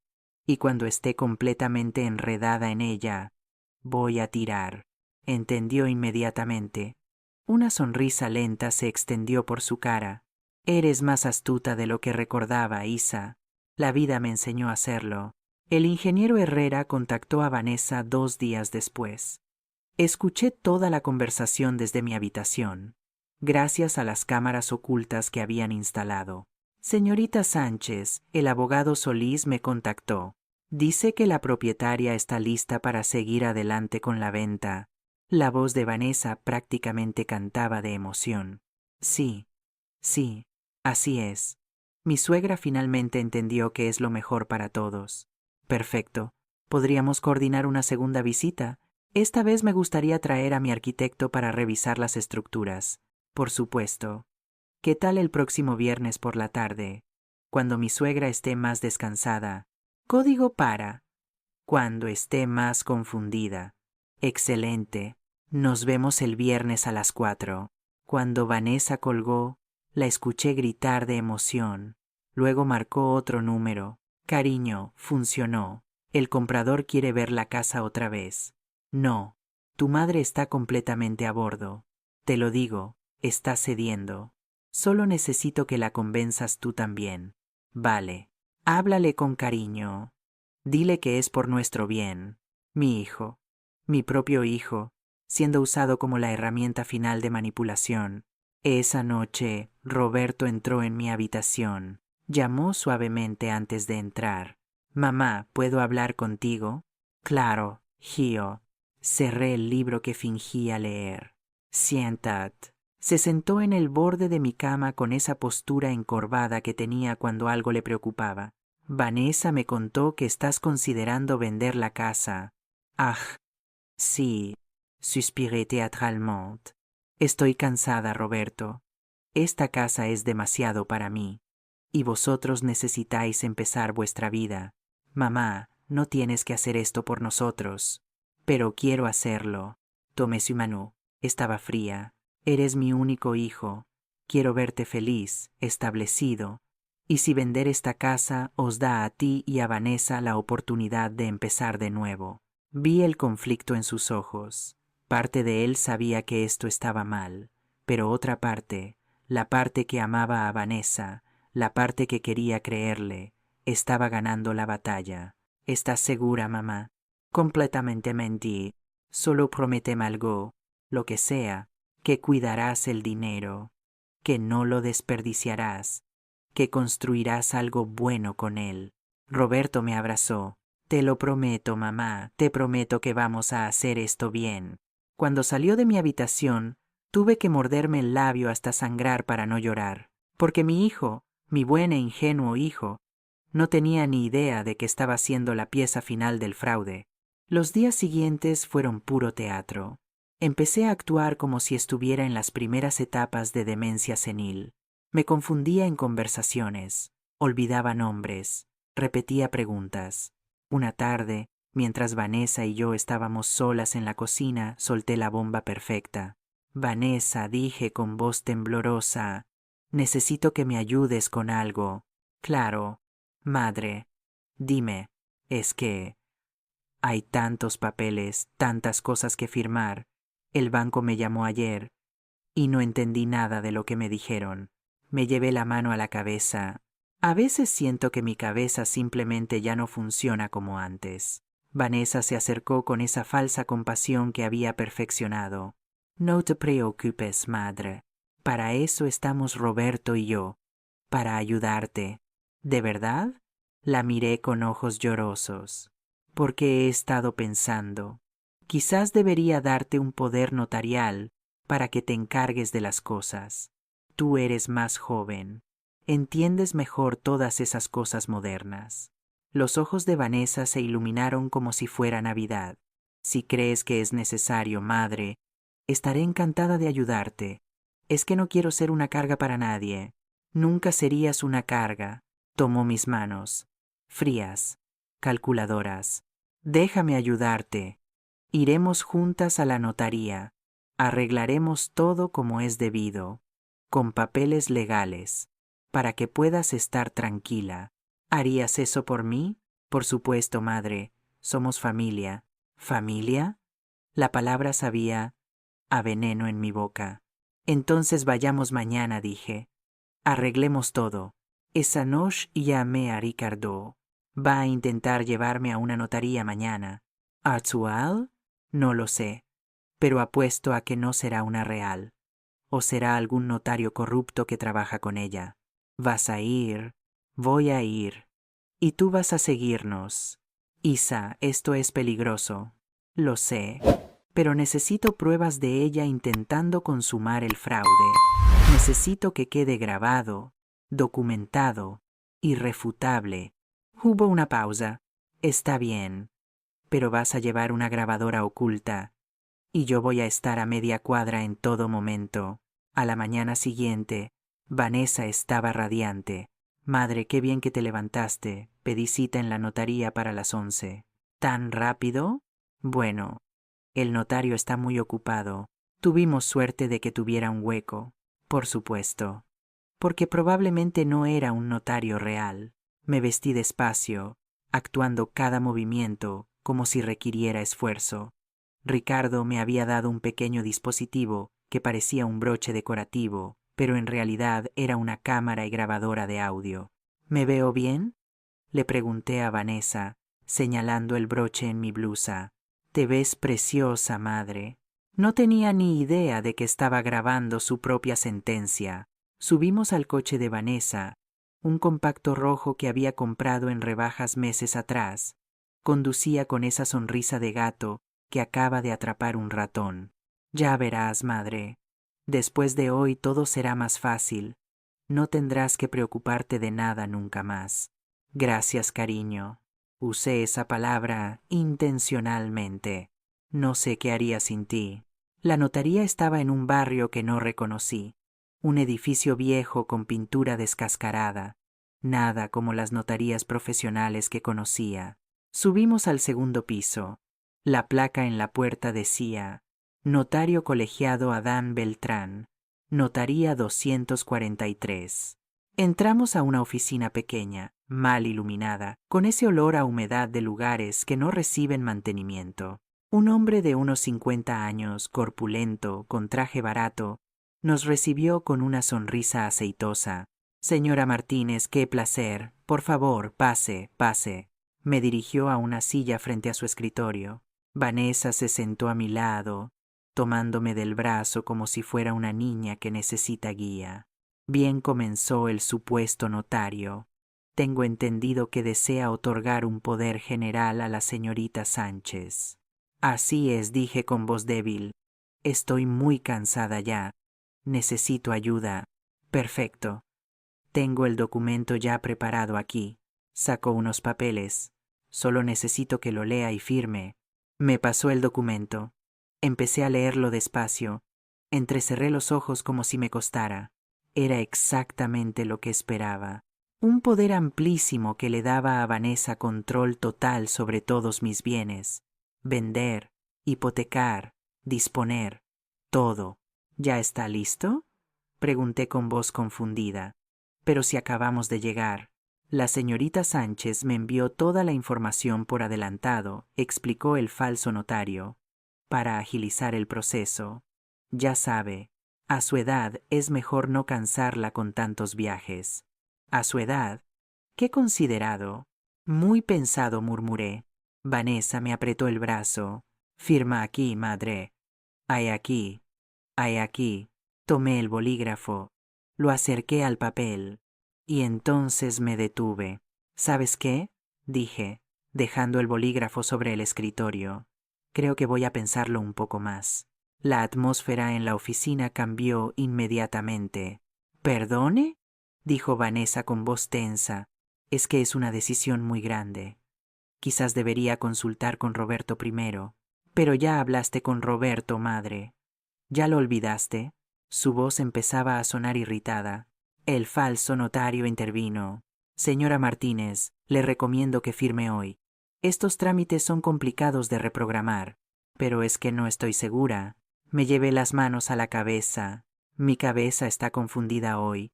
y cuando esté completamente enredada en ella, voy a tirar. Entendió inmediatamente. Una sonrisa lenta se extendió por su cara. Eres más astuta de lo que recordaba, Isa. La vida me enseñó a hacerlo. El ingeniero Herrera contactó a Vanessa 2 días después. Escuché toda la conversación desde mi habitación, gracias a las cámaras ocultas que habían instalado. Señorita Sánchez, el abogado Solís me contactó. Dice que la propietaria está lista para seguir adelante con la venta. La voz de Vanessa prácticamente cantaba de emoción. Sí, así es. Mi suegra finalmente entendió que es lo mejor para todos. Perfecto. ¿Podríamos coordinar una segunda visita? Esta vez me gustaría traer a mi arquitecto para revisar las estructuras. Por supuesto. ¿Qué tal el próximo viernes por la tarde? Cuando mi suegra esté más descansada. Código para. Cuando esté más confundida. Excelente. Nos vemos el viernes a las 4. Cuando Vanessa colgó, la escuché gritar de emoción. Luego marcó otro número. Cariño, funcionó. El comprador quiere ver la casa otra vez. No, tu madre está completamente a bordo. Te lo digo, está cediendo. Solo necesito que la convenzas tú también. Vale. Háblale con cariño. Dile que es por nuestro bien. Mi hijo, mi propio hijo, siendo usado como la herramienta final de manipulación. Esa noche, Roberto entró en mi habitación. Llamó suavemente antes de entrar. Mamá, ¿puedo hablar contigo? Claro, Gio. Cerré el libro que fingía leer. Siéntate. Se sentó en el borde de mi cama con esa postura encorvada que tenía cuando algo le preocupaba. Vanessa me contó que estás considerando vender la casa. Ah, sí, suspiré teatralmente. Estoy cansada, Roberto. Esta casa es demasiado para mí. Y vosotros necesitáis empezar vuestra vida. Mamá, no tienes que hacer esto por nosotros. Pero quiero hacerlo. Tomé su mano. Estaba fría. Eres mi único hijo. Quiero verte feliz, establecido. Y si vender esta casa os da a ti y a Vanessa la oportunidad de empezar de nuevo. Vi el conflicto en sus ojos. Parte de él sabía que esto estaba mal, pero otra parte, la parte que amaba a Vanessa, la parte que quería creerle, estaba ganando la batalla. ¿Estás segura, mamá? Completamente mentí. Solo prométeme algo, lo que sea, que cuidarás el dinero, que no lo desperdiciarás, que construirás algo bueno con él. Roberto me abrazó. Te lo prometo, mamá, te prometo que vamos a hacer esto bien. Cuando salió de mi habitación, tuve que morderme el labio hasta sangrar para no llorar, porque mi hijo, mi buen e ingenuo hijo, no tenía ni idea de que estaba siendo la pieza final del fraude. Los días siguientes fueron puro teatro. Empecé a actuar como si estuviera en las primeras etapas de demencia senil. Me confundía en conversaciones, olvidaba nombres, repetía preguntas. Una tarde, mientras Vanessa y yo estábamos solas en la cocina, solté la bomba perfecta. Vanessa, dije con voz temblorosa, necesito que me ayudes con algo. Claro, madre. Dime, es que hay tantos papeles, tantas cosas que firmar. El banco me llamó ayer y no entendí nada de lo que me dijeron. Me llevé la mano a la cabeza. A veces siento que mi cabeza simplemente ya no funciona como antes. Vanessa se acercó con esa falsa compasión que había perfeccionado. No te preocupes, madre. Para eso estamos Roberto y yo. Para ayudarte. ¿De verdad? La miré con ojos llorosos. Porque he estado pensando. Quizás debería darte un poder notarial para que te encargues de las cosas. Tú eres más joven. Entiendes mejor todas esas cosas modernas. Los ojos de Vanessa se iluminaron como si fuera Navidad. Si crees que es necesario, madre, estaré encantada de ayudarte. Es que no quiero ser una carga para nadie. Nunca serías una carga. Tomó mis manos, frías, calculadoras. Déjame ayudarte. Iremos juntas a la notaría. Arreglaremos todo como es debido, con papeles legales, para que puedas estar tranquila. ¿Harías eso por mí? Por supuesto, madre. Somos familia. ¿Familia? La palabra sabía a veneno en mi boca. Entonces vayamos mañana, dije. Arreglemos todo. Esa noche llamé a Ricardo. Va a intentar llevarme a una notaría mañana. ¿Actual? No lo sé, pero apuesto a que no será una real. O será algún notario corrupto que trabaja con ella. ¿Vas a ir? Voy a ir. Y tú vas a seguirnos. Isa, esto es peligroso. Lo sé, pero necesito pruebas de ella intentando consumar el fraude. Necesito que quede grabado, documentado, irrefutable. Hubo una pausa. Está bien, pero vas a llevar una grabadora oculta, y yo voy a estar a media cuadra en todo momento. A la mañana siguiente, Vanessa estaba radiante. Madre, qué bien que te levantaste. Pedí cita en la notaría para las 11. ¿Tan rápido? Bueno, el notario está muy ocupado. Tuvimos suerte de que tuviera un hueco, por supuesto, porque probablemente no era un notario real. Me vestí despacio, actuando cada movimiento como si requiriera esfuerzo. Ricardo me había dado un pequeño dispositivo que parecía un broche decorativo, pero en realidad era una cámara y grabadora de audio. ¿Me veo bien?, le pregunté a Vanessa, señalando el broche en mi blusa. Te ves preciosa, madre. No tenía ni idea de que estaba grabando su propia sentencia. Subimos al coche de Vanessa, un compacto rojo que había comprado en rebajas meses atrás. Conducía con esa sonrisa de gato que acaba de atrapar un ratón. Ya verás, madre. Después de hoy todo será más fácil. No tendrás que preocuparte de nada nunca más. Gracias, cariño. Usé esa palabra intencionalmente. No sé qué haría sin ti. La notaría estaba en un barrio que no reconocí. Un edificio viejo con pintura descascarada. Nada como las notarías profesionales que conocía. Subimos al segundo piso. La placa en la puerta decía: Notario colegiado Adán Beltrán, Notaría 243. Entramos a una oficina pequeña, mal iluminada, con ese olor a humedad de lugares que no reciben mantenimiento. Un hombre de unos 50 años, corpulento, con traje barato, nos recibió con una sonrisa aceitosa. Señora Martínez, qué placer. Por favor, pase, pase. Me dirigió a una silla frente a su escritorio. Vanessa se sentó a mi lado, tomándome del brazo como si fuera una niña que necesita guía. Bien comenzó el supuesto notario. Tengo entendido que desea otorgar un poder general a la señorita Sánchez. Así es, dije con voz débil. Estoy muy cansada ya. Necesito ayuda. Perfecto. Tengo el documento ya preparado aquí. Sacó unos papeles. Solo necesito que lo lea y firme. Me pasó el documento. Empecé a leerlo despacio. Entrecerré los ojos como si me costara. Era exactamente lo que esperaba. Un poder amplísimo que le daba a Vanessa control total sobre todos mis bienes. Vender, hipotecar, disponer, todo. ¿Ya está listo?, pregunté con voz confundida. Pero si acabamos de llegar. La señorita Sánchez me envió toda la información por adelantado, explicó el falso notario, para agilizar el proceso. Ya sabe, a su edad es mejor no cansarla con tantos viajes. A su edad, qué considerado. Muy pensado, murmuré. Vanessa me apretó el brazo. Firma aquí, madre. Hay aquí. Hay aquí. Tomé el bolígrafo. Lo acerqué al papel. Y entonces me detuve. ¿Sabes qué?, dije, dejando el bolígrafo sobre el escritorio. Creo que voy a pensarlo un poco más. La atmósfera en la oficina cambió inmediatamente. ¿Perdone?, dijo Vanessa con voz tensa. Es que es una decisión muy grande. Quizás debería consultar con Roberto primero. Pero ya hablaste con Roberto, madre. ¿Ya lo olvidaste? Su voz empezaba a sonar irritada. El falso notario intervino. Señora Martínez, le recomiendo que firme hoy. Estos trámites son complicados de reprogramar. Pero es que no estoy segura. Me llevé las manos a la cabeza. Mi cabeza está confundida hoy.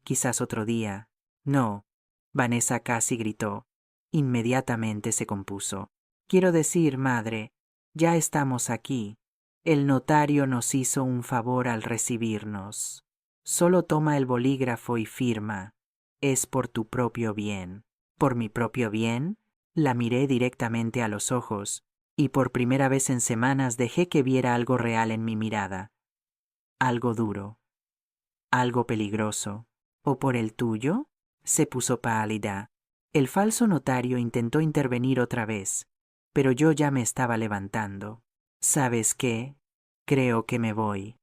Quizás otro día. No. Vanessa casi gritó. Inmediatamente se compuso. Quiero decir, madre, ya estamos aquí. El notario nos hizo un favor al recibirnos. Solo toma el bolígrafo y firma. Es por tu propio bien. ¿Por mi propio bien? La miré directamente a los ojos, y por primera vez en semanas dejé que viera algo real en mi mirada. Algo duro. Algo peligroso. ¿O por el tuyo? Se puso pálida. El falso notario intentó intervenir otra vez, pero yo ya me estaba levantando. ¿Sabes qué? Creo que me voy.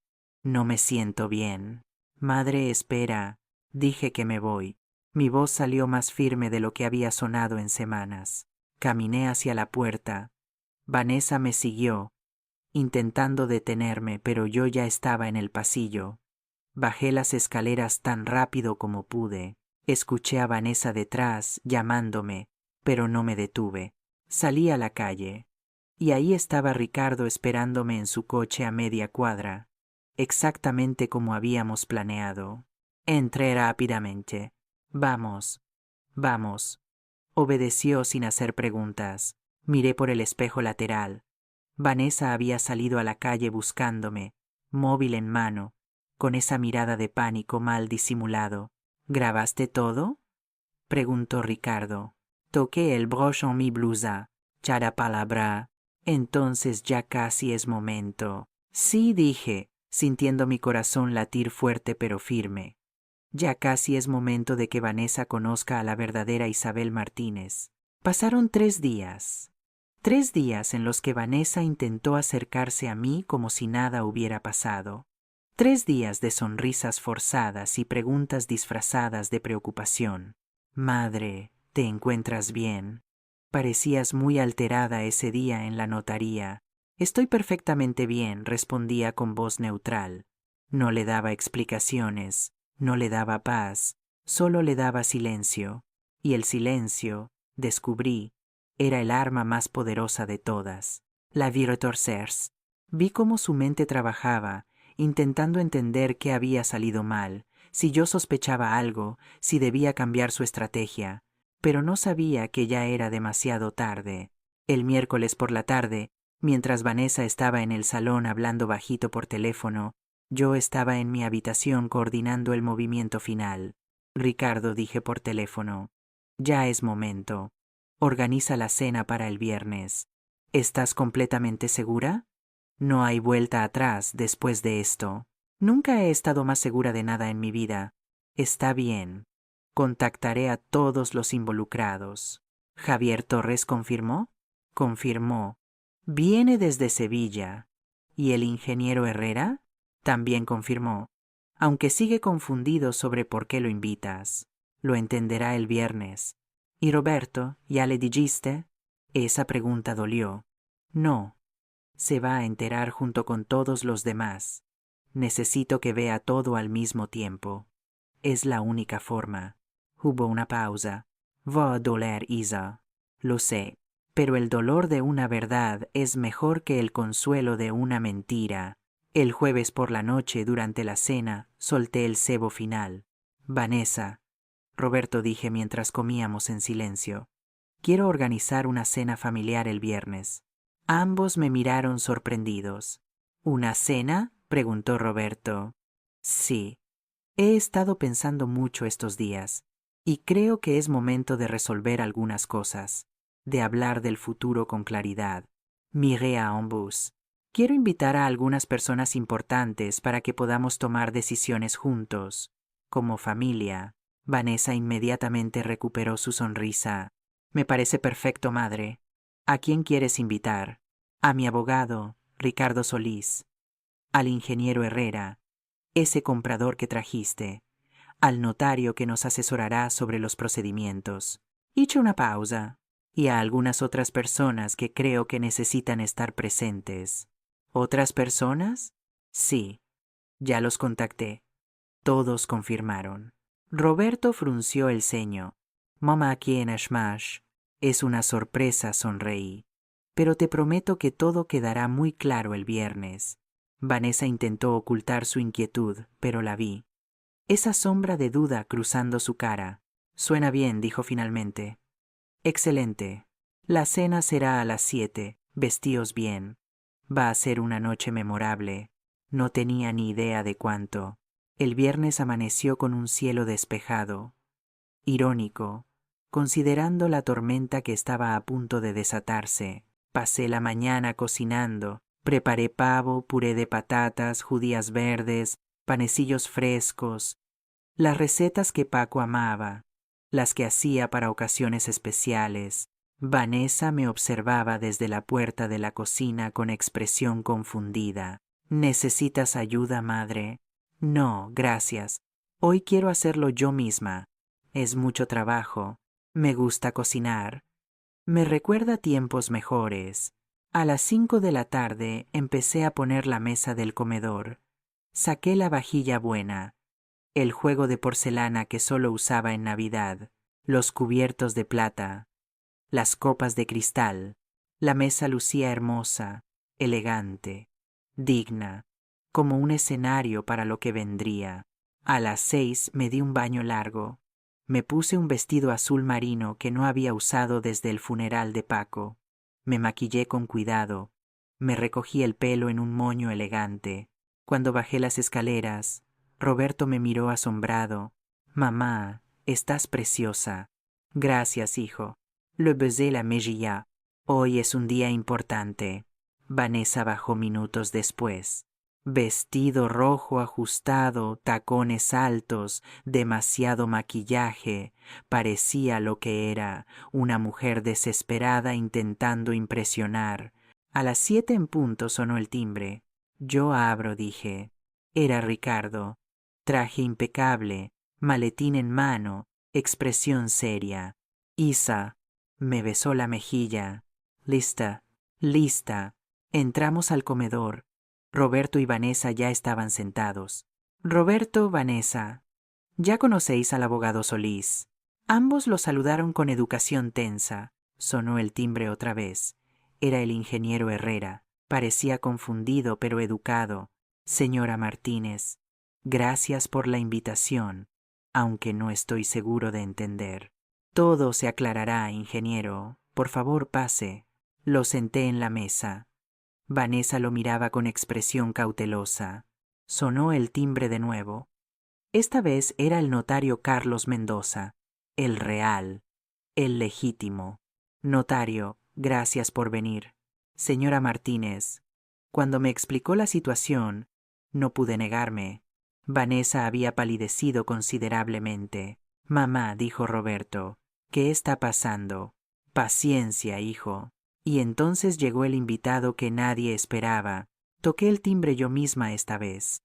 No me siento bien. Madre, espera. Dije que me voy. Mi voz salió más firme de lo que había sonado en semanas. Caminé hacia la puerta. Vanessa me siguió, intentando detenerme, pero yo ya estaba en el pasillo. Bajé las escaleras tan rápido como pude. Escuché a Vanessa detrás, llamándome, pero no me detuve. Salí a la calle, y ahí estaba Ricardo esperándome en su coche a media cuadra, exactamente como habíamos planeado. Entré rápidamente. Vamos, vamos. Obedeció sin hacer preguntas. Miré por el espejo lateral. Vanessa había salido a la calle buscándome, móvil en mano, con esa mirada de pánico mal disimulado. ¿Grabaste todo? Preguntó Ricardo. Toqué el broche en mi blusa. Ya la palabra. Entonces ya casi es momento. Sí, dije, sintiendo mi corazón latir fuerte pero firme. Ya casi es momento de que Vanessa conozca a la verdadera Isabel Martínez. Pasaron 3 días. 3 días en los que Vanessa intentó acercarse a mí como si nada hubiera pasado. 3 días de sonrisas forzadas y preguntas disfrazadas de preocupación. Madre, ¿te encuentras bien? Parecías muy alterada ese día en la notaría. Estoy perfectamente bien, respondía con voz neutral. No le daba explicaciones, no le daba paz, solo le daba silencio. Y el silencio, descubrí, era el arma más poderosa de todas. La vi retorcerse. Vi cómo su mente trabajaba, intentando entender qué había salido mal, si yo sospechaba algo, si debía cambiar su estrategia, pero no sabía que ya era demasiado tarde. El miércoles por la tarde, mientras Vanessa estaba en el salón hablando bajito por teléfono, yo estaba en mi habitación coordinando el movimiento final. Ricardo, dije por teléfono, ya es momento. Organiza la cena para el viernes. ¿Estás completamente segura? No hay vuelta atrás después de esto. Nunca he estado más segura de nada en mi vida. Está bien. Contactaré a todos los involucrados. ¿Javier Torres confirmó? Confirmó. Viene desde Sevilla. ¿Y el ingeniero Herrera? También confirmó, aunque sigue confundido sobre por qué lo invitas. Lo entenderá el viernes. ¿Y Roberto, ya le dijiste? Esa pregunta dolió. No. Se va a enterar junto con todos los demás. Necesito que vea todo al mismo tiempo. Es la única forma. Hubo una pausa. Va a doler, Isa. Lo sé. Pero el dolor de una verdad es mejor que el consuelo de una mentira. El jueves por la noche, durante la cena, solté el cebo final. Vanessa, Roberto, dije mientras comíamos en silencio, quiero organizar una cena familiar el viernes. Ambos me miraron sorprendidos. ¿Una cena?, preguntó Roberto. Sí. He estado pensando mucho estos días, y creo que es momento de resolver algunas cosas, de hablar del futuro con claridad. Miré a ambos. Quiero invitar a algunas personas importantes para que podamos tomar decisiones juntos, como familia. Vanessa inmediatamente recuperó su sonrisa. Me parece perfecto, madre. ¿A quién quieres invitar? A mi abogado, Ricardo Solís, al ingeniero Herrera, ese comprador que trajiste, al notario que nos asesorará sobre los procedimientos. Hice una pausa, y a algunas otras personas que creo que necesitan estar presentes. ¿Otras personas? Sí, ya los contacté. Todos confirmaron. Roberto frunció el ceño. Mamá quien Ashmash. Es una sorpresa, sonreí. Pero te prometo que todo quedará muy claro el viernes. Vanessa intentó ocultar su inquietud, pero la vi. Esa sombra de duda cruzando su cara. Suena bien, dijo finalmente. Excelente. La cena será a las 7. Vestíos bien. Va a ser una noche memorable. No tenía ni idea de cuánto. El viernes amaneció con un cielo despejado. Irónico, considerando la tormenta que estaba a punto de desatarse. Pasé la mañana cocinando. Preparé pavo, puré de patatas, judías verdes, panecillos frescos, las recetas que Paco amaba, las que hacía para ocasiones especiales. Vanessa me observaba desde la puerta de la cocina con expresión confundida. ¿Necesitas ayuda, madre? No, gracias. Hoy quiero hacerlo yo misma. Es mucho trabajo. Me gusta cocinar. Me recuerda tiempos mejores. A las 5 de la tarde empecé a poner la mesa del comedor. Saqué la vajilla buena, el juego de porcelana que solo usaba en Navidad, los cubiertos de plata, las copas de cristal. La mesa lucía hermosa, elegante, digna, como un escenario para lo que vendría. A las 6 me di un baño largo. Me puse un vestido azul marino que no había usado desde el funeral de Paco. Me maquillé con cuidado. Me recogí el pelo en un moño elegante. Cuando bajé las escaleras, Roberto me miró asombrado. Mamá, estás preciosa. Gracias, hijo. Le besé la mejilla. Hoy es un día importante. Vanessa bajó minutos después. Vestido rojo ajustado, tacones altos, demasiado maquillaje. Parecía lo que era, una mujer desesperada intentando impresionar. A las 7 en punto sonó el timbre. Yo abro, dije. Era Ricardo. Traje impecable, maletín en mano, expresión seria. Isa. Me besó la mejilla. Lista, lista. Entramos al comedor. Roberto y Vanessa ya estaban sentados. Roberto, Vanessa. Ya conocéis al abogado Solís. Ambos lo saludaron con educación tensa. Sonó el timbre otra vez. Era el ingeniero Herrera. Parecía confundido pero educado. Señora Martínez, gracias por la invitación, aunque no estoy seguro de entender. Todo se aclarará, ingeniero. Por favor, pase. Lo senté en la mesa. Vanessa lo miraba con expresión cautelosa. Sonó el timbre de nuevo. Esta vez era el notario Carlos Mendoza, el real, el legítimo. Notario, gracias por venir. Señora Martínez, cuando me explicó la situación, no pude negarme. Vanessa había palidecido considerablemente. Mamá, dijo Roberto, ¿qué está pasando? Paciencia, hijo. Y entonces llegó el invitado que nadie esperaba. Toqué el timbre yo misma esta vez.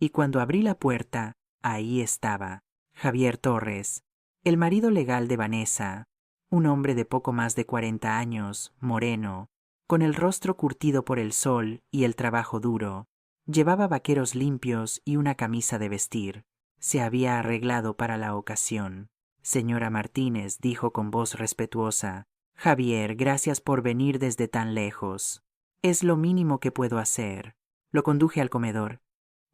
Y cuando abrí la puerta, ahí estaba, Javier Torres, el marido legal de Vanessa, un hombre de poco más de 40 años, moreno, con el rostro curtido por el sol y el trabajo duro. Llevaba vaqueros limpios y una camisa de vestir. Se había arreglado para la ocasión. Señora Martínez, dijo con voz respetuosa, Javier, gracias por venir desde tan lejos. Es lo mínimo que puedo hacer. Lo conduje al comedor,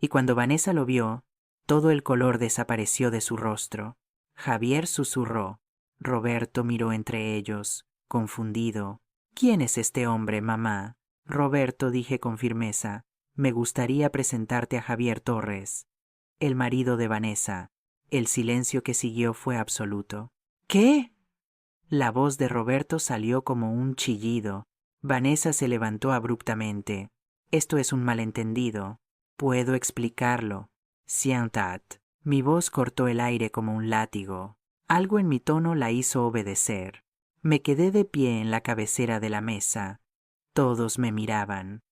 y cuando Vanessa lo vio, todo el color desapareció de su rostro. Javier susurró. Roberto miró entre ellos, confundido. ¿Quién es este hombre, mamá? Roberto, dije con firmeza, me gustaría presentarte a Javier Torres, el marido de Vanessa. El silencio que siguió fue absoluto. ¿Qué? La voz de Roberto salió como un chillido. Vanessa se levantó abruptamente. Esto es un malentendido. Puedo explicarlo. Sientat. Mi voz cortó el aire como un látigo. Algo en mi tono la hizo obedecer. Me quedé de pie en la cabecera de la mesa. Todos me miraban.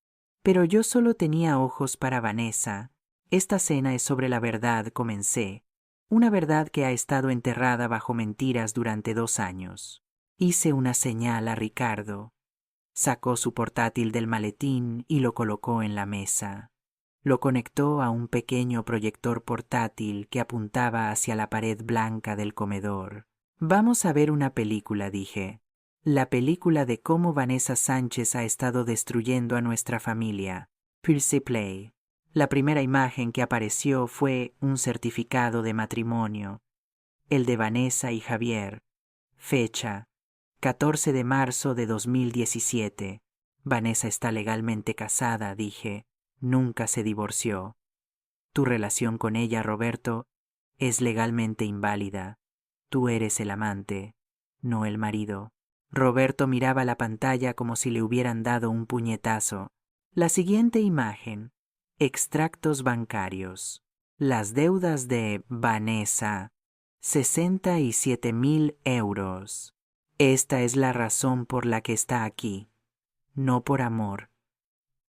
Pero yo solo tenía ojos para Vanessa. Esta cena es sobre la verdad, comencé. Una verdad que ha estado enterrada bajo mentiras durante 2 años. Hice una señal a Ricardo. Sacó su portátil del maletín y lo colocó en la mesa. Lo conectó a un pequeño proyector portátil que apuntaba hacia la pared blanca del comedor. Vamos a ver una película, dije. La película de cómo Vanessa Sánchez ha estado destruyendo a nuestra familia. Pulse play. La primera imagen que apareció fue un certificado de matrimonio. El de Vanessa y Javier. Fecha. 14 de marzo de 2017. Vanessa está legalmente casada, dije. Nunca se divorció. Tu relación con ella, Roberto, es legalmente inválida. Tú eres el amante, no el marido. Roberto miraba la pantalla como si le hubieran dado un puñetazo. La siguiente imagen. Extractos bancarios. Las deudas de Vanessa. 67.000 euros. Esta es la razón por la que está aquí. No por amor.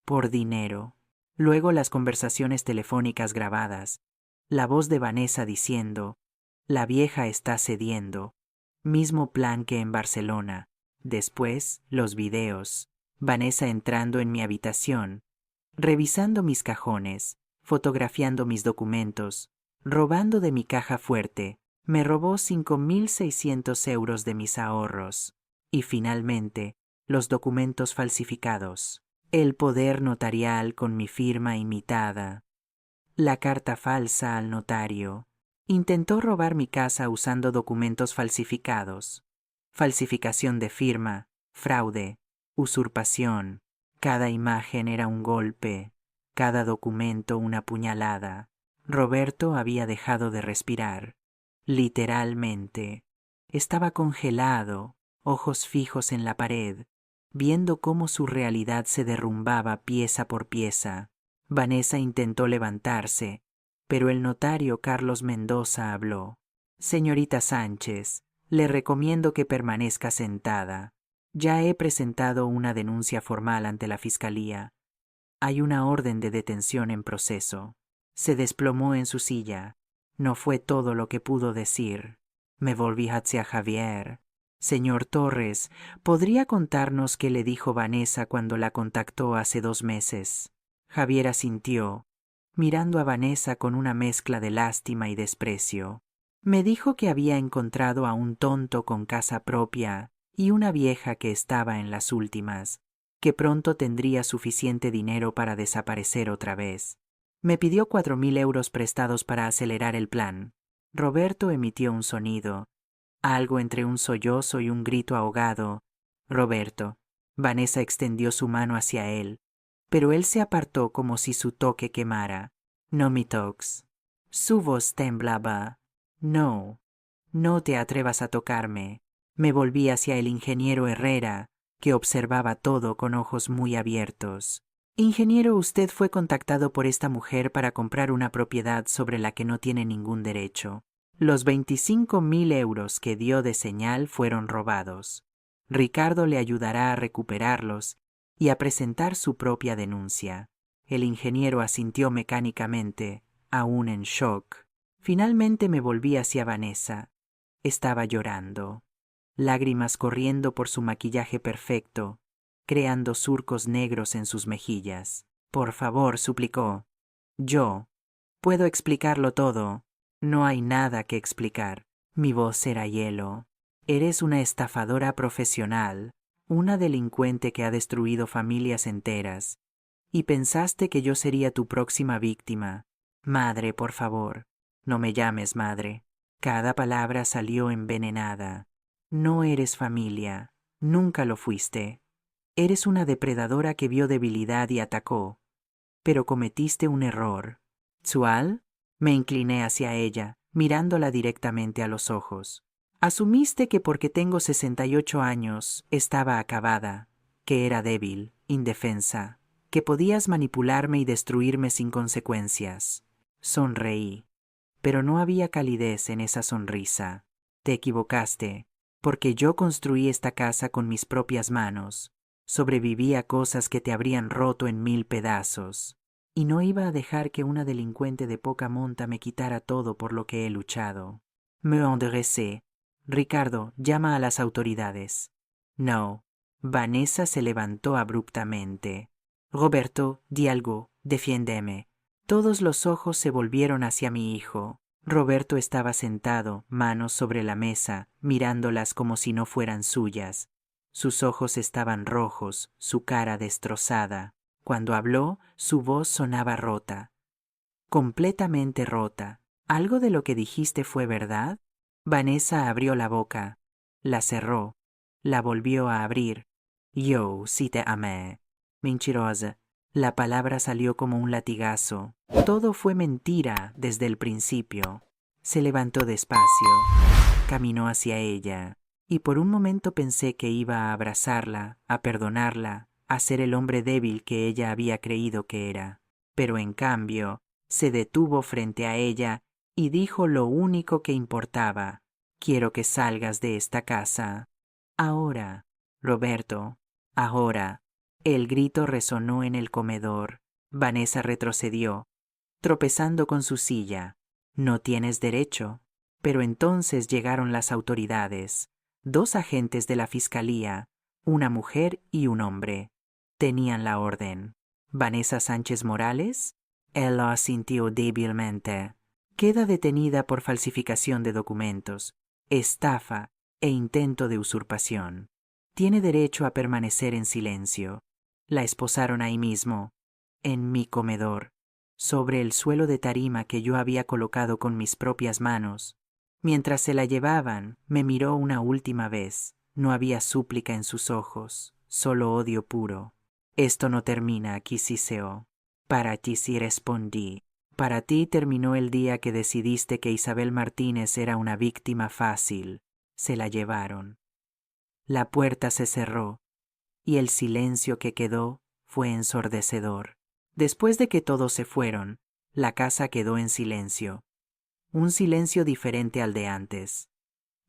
Por dinero. Luego las conversaciones telefónicas grabadas. La voz de Vanessa diciendo, la vieja está cediendo. Mismo plan que en Barcelona. Después, los videos. Vanessa entrando en mi habitación, revisando mis cajones, fotografiando mis documentos, robando de mi caja fuerte. Me robó 5.600 euros de mis ahorros. Y finalmente, los documentos falsificados. El poder notarial con mi firma imitada. La carta falsa al notario. Intentó robar mi casa usando documentos falsificados. Falsificación de firma, fraude, usurpación. Cada imagen era un golpe, cada documento una puñalada. Roberto había dejado de respirar. Literalmente. Estaba congelado, ojos fijos en la pared, viendo cómo su realidad se derrumbaba pieza por pieza. Vanessa intentó levantarse, pero el notario Carlos Mendoza habló. Señorita Sánchez, le recomiendo que permanezca sentada. Ya he presentado una denuncia formal ante la Fiscalía. Hay una orden de detención en proceso. Se desplomó en su silla. No fue todo lo que pudo decir. Me volví hacia Javier. Señor Torres, ¿podría contarnos qué le dijo Vanessa cuando la contactó hace 2 meses? Javier asintió, mirando a Vanessa con una mezcla de lástima y desprecio. Me dijo que había encontrado a un tonto con casa propia y una vieja que estaba en las últimas, que pronto tendría suficiente dinero para desaparecer otra vez. Me pidió 4.000 euros prestados para acelerar el plan. Roberto emitió un sonido, algo entre un sollozo y un grito ahogado. Roberto. Vanessa extendió su mano hacia él, pero él se apartó como si su toque quemara. No me toques. Su voz temblaba. No, no te atrevas a tocarme. Me volví hacia el ingeniero Herrera, que observaba todo con ojos muy abiertos. Ingeniero, usted fue contactado por esta mujer para comprar una propiedad sobre la que no tiene ningún derecho. Los 25.000 euros que dio de señal fueron robados. Ricardo le ayudará a recuperarlos y a presentar su propia denuncia. El ingeniero asintió mecánicamente, aún en shock. Finalmente me volví hacia Vanessa. Estaba llorando, lágrimas corriendo por su maquillaje perfecto, creando surcos negros en sus mejillas. Por favor, suplicó. Yo puedo explicarlo todo. No hay nada que explicar. Mi voz era hielo. Eres una estafadora profesional, una delincuente que ha destruido familias enteras. Y pensaste que yo sería tu próxima víctima. Madre, por favor, no me llames madre. Cada palabra salió envenenada. No eres familia. Nunca lo fuiste. Eres una depredadora que vio debilidad y atacó. Pero cometiste un error. ¿Tsual? Me incliné hacia ella, mirándola directamente a los ojos. Asumiste que porque tengo 68 años estaba acabada, que era débil, indefensa, que podías manipularme y destruirme sin consecuencias. Sonreí, pero no había calidez en esa sonrisa. Te equivocaste, porque yo construí esta casa con mis propias manos. Sobreviví a cosas que te habrían roto en 1000 pedazos. Y no iba a dejar que una delincuente de poca monta me quitara todo por lo que he luchado. Me enderecé. Ricardo, llama a las autoridades. No. Vanessa se levantó abruptamente. Roberto, di algo, defiéndeme. Todos los ojos se volvieron hacia mi hijo. Roberto estaba sentado, manos sobre la mesa, mirándolas como si no fueran suyas. Sus ojos estaban rojos, su cara destrozada. Cuando habló, su voz sonaba rota. Completamente rota. ¿Algo de lo que dijiste fue verdad? Vanessa abrió la boca. La cerró. La volvió a abrir. Yo sí te amé. Mentirosa. La palabra salió como un latigazo. Todo fue mentira desde el principio. Se levantó despacio. Caminó hacia ella. Y por un momento pensé que iba a abrazarla, a perdonarla, a ser el hombre débil que ella había creído que era. Pero en cambio, se detuvo frente a ella y dijo lo único que importaba. Quiero que salgas de esta casa. Ahora, Roberto, ahora. El grito resonó en el comedor. Vanessa retrocedió, tropezando con su silla. No tienes derecho. Pero entonces llegaron las autoridades. 2 agentes de la fiscalía, una mujer y un hombre. Tenían la orden. ¿Vanessa Sánchez Morales? Él lo asintió débilmente. Queda detenida por falsificación de documentos, estafa e intento de usurpación. Tiene derecho a permanecer en silencio. La esposaron ahí mismo, en mi comedor, sobre el suelo de tarima que yo había colocado con mis propias manos. Mientras se la llevaban, me miró una última vez. No había súplica en sus ojos, solo odio puro. Esto no termina aquí, Ciceo. Para ti sí respondí. Para ti terminó el día que decidiste que Isabel Martínez era una víctima fácil. Se la llevaron. La puerta se cerró, y el silencio que quedó fue ensordecedor. Después de que todos se fueron, la casa quedó en silencio. Un silencio diferente al de antes.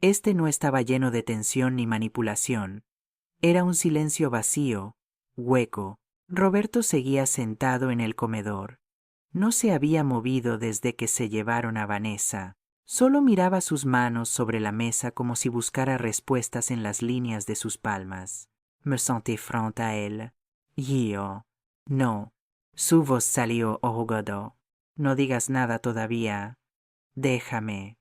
Este no estaba lleno de tensión ni manipulación. Era un silencio vacío, hueco. Roberto seguía sentado en el comedor. No se había movido desde que se llevaron a Vanessa. Solo miraba sus manos sobre la mesa como si buscara respuestas en las líneas de sus palmas. Me senté frente a él. Yo. No. Su voz salió ahogado. No digas nada todavía. Déjame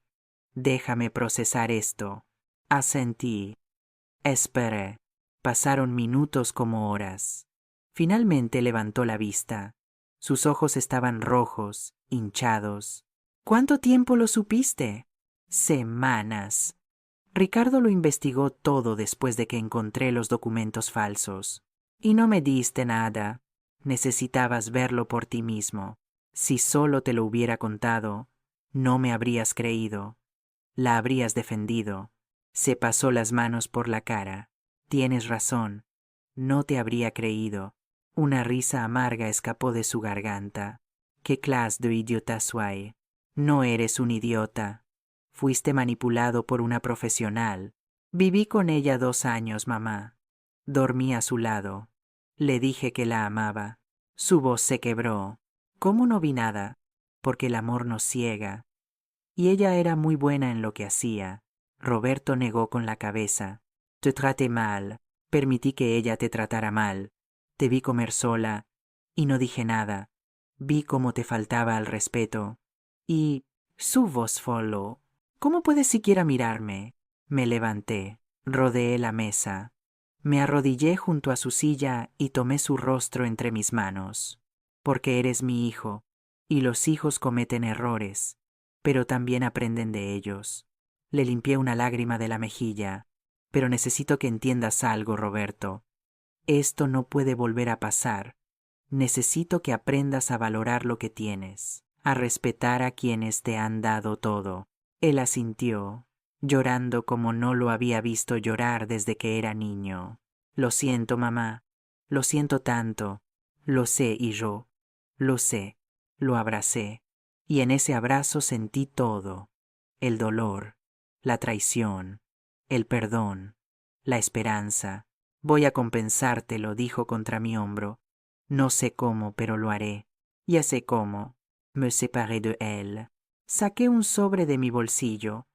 procesar esto. Asentí. Esperé. Pasaron minutos como horas. Finalmente levantó la vista. Sus ojos estaban rojos, hinchados. ¿Cuánto tiempo lo supiste? Semanas. Ricardo lo investigó todo después de que encontré los documentos falsos. Y no me diste nada. Necesitabas verlo por ti mismo. Si solo te lo hubiera contado, no me habrías creído. La habrías defendido. Se pasó las manos por la cara. Tienes razón. No te habría creído. Una risa amarga escapó de su garganta. ¿Qué clase de idiota soy? No eres un idiota. Fuiste manipulado por una profesional. Viví con ella 2 años, mamá. Dormí a su lado. Le dije que la amaba. Su voz se quebró. ¿Cómo no vi nada? Porque el amor nos ciega. Y ella era muy buena en lo que hacía. Roberto negó con la cabeza. Te traté mal. Permití que ella te tratara mal. Te vi comer sola y no dije nada. Vi cómo te faltaba al respeto. Y su voz follow. ¿Cómo puedes siquiera mirarme? Me levanté, rodeé la mesa. Me arrodillé junto a su silla y tomé su rostro entre mis manos. Porque eres mi hijo, y los hijos cometen errores, pero también aprenden de ellos. Le limpié una lágrima de la mejilla. Pero necesito que entiendas algo, Roberto. Esto no puede volver a pasar. Necesito que aprendas a valorar lo que tienes, a respetar a quienes te han dado todo. Él asintió, llorando como no lo había visto llorar desde que era niño. Lo siento, mamá. Lo siento tanto. Lo sé y yo. Lo sé. Lo abracé. Y en ese abrazo sentí todo. El dolor, la traición, el perdón, la esperanza. Voy a compensártelo, dijo contra mi hombro. No sé cómo, pero lo haré. Ya sé cómo. Me separé de él. Saqué un sobre de mi bolsillo.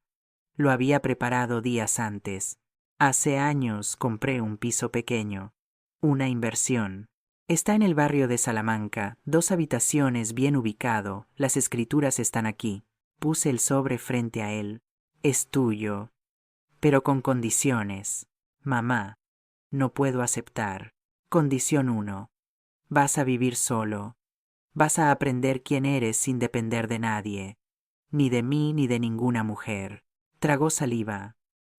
Lo había preparado días antes. Hace años compré un piso pequeño. Una inversión. Está en el barrio de Salamanca, 2 habitaciones, bien ubicado. Las escrituras están aquí. Puse el sobre frente a él. Es tuyo. Pero con condiciones. Mamá, no puedo aceptar. Condición 1. Vas a vivir solo. Vas a aprender quién eres sin depender de nadie. Ni de mí ni de ninguna mujer. Tragó saliva.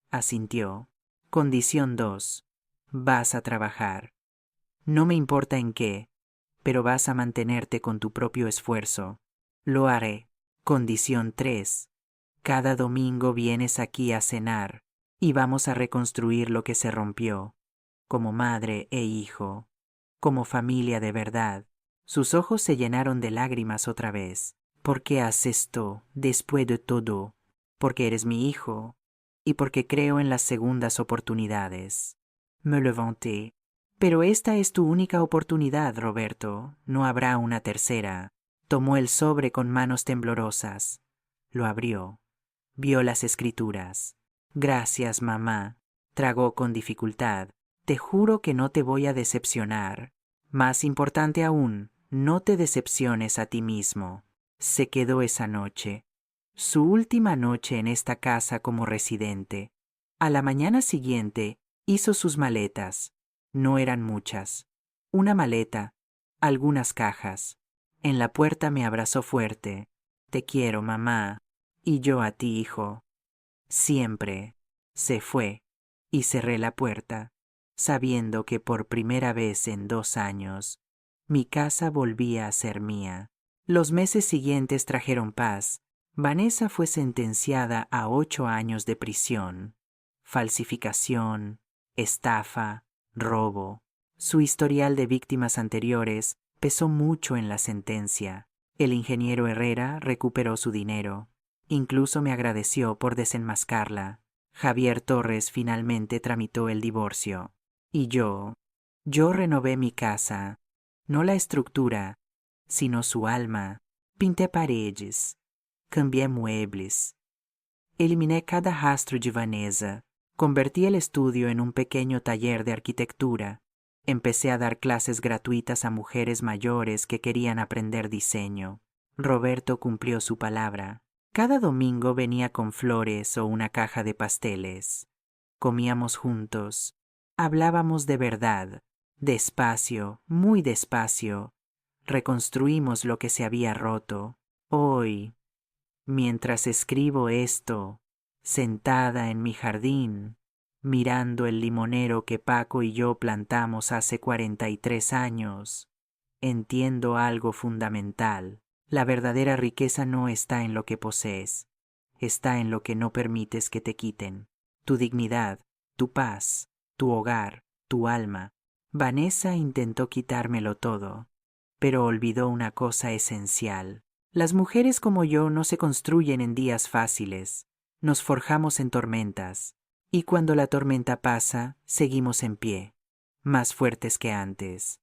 Asintió. Condición 2. Vas a trabajar. No me importa en qué, pero vas a mantenerte con tu propio esfuerzo. Lo haré. Condición 3. Cada domingo vienes aquí a cenar y vamos a reconstruir lo que se rompió, como madre e hijo, como familia de verdad. Sus ojos se llenaron de lágrimas otra vez. ¿Por qué haces esto después de todo? Porque eres mi hijo y porque creo en las segundas oportunidades. Me levanté. Pero esta es tu única oportunidad, Roberto. No habrá una tercera. Tomó el sobre con manos temblorosas. Lo abrió. Vio las escrituras. Gracias, mamá. Tragó con dificultad. Te juro que no te voy a decepcionar. Más importante aún, no te decepciones a ti mismo. Se quedó esa noche. Su última noche en esta casa como residente. A la mañana siguiente hizo sus maletas. No eran muchas. Una maleta, algunas cajas. En la puerta me abrazó fuerte. Te quiero, mamá. Y yo a ti, hijo. Siempre. Se fue. Y cerré la puerta, sabiendo que por primera vez en 2 años, mi casa volvía a ser mía. Los meses siguientes trajeron paz. Vanessa fue sentenciada a 8 años de prisión. Falsificación, estafa, robo. Su historial de víctimas anteriores pesó mucho en la sentencia. El ingeniero Herrera recuperó su dinero. Incluso me agradeció por desenmascarla. Javier Torres finalmente tramitó el divorcio. Y yo renové mi casa, no la estructura, sino su alma. Pinté paredes, cambié muebles. Eliminé cada rastro de Vanessa. Convertí el estudio en un pequeño taller de arquitectura. Empecé a dar clases gratuitas a mujeres mayores que querían aprender diseño. Roberto cumplió su palabra. Cada domingo venía con flores o una caja de pasteles. Comíamos juntos. Hablábamos de verdad. Despacio, muy despacio. Reconstruimos lo que se había roto. Hoy, mientras escribo esto, sentada en mi jardín, mirando el limonero que Paco y yo plantamos hace 43 años, entiendo algo fundamental. La verdadera riqueza no está en lo que posees, está en lo que no permites que te quiten. Tu dignidad, tu paz, tu hogar, tu alma. Vanessa intentó quitármelo todo, pero olvidó una cosa esencial. Las mujeres como yo no se construyen en días fáciles, nos forjamos en tormentas, y cuando la tormenta pasa, seguimos en pie, más fuertes que antes.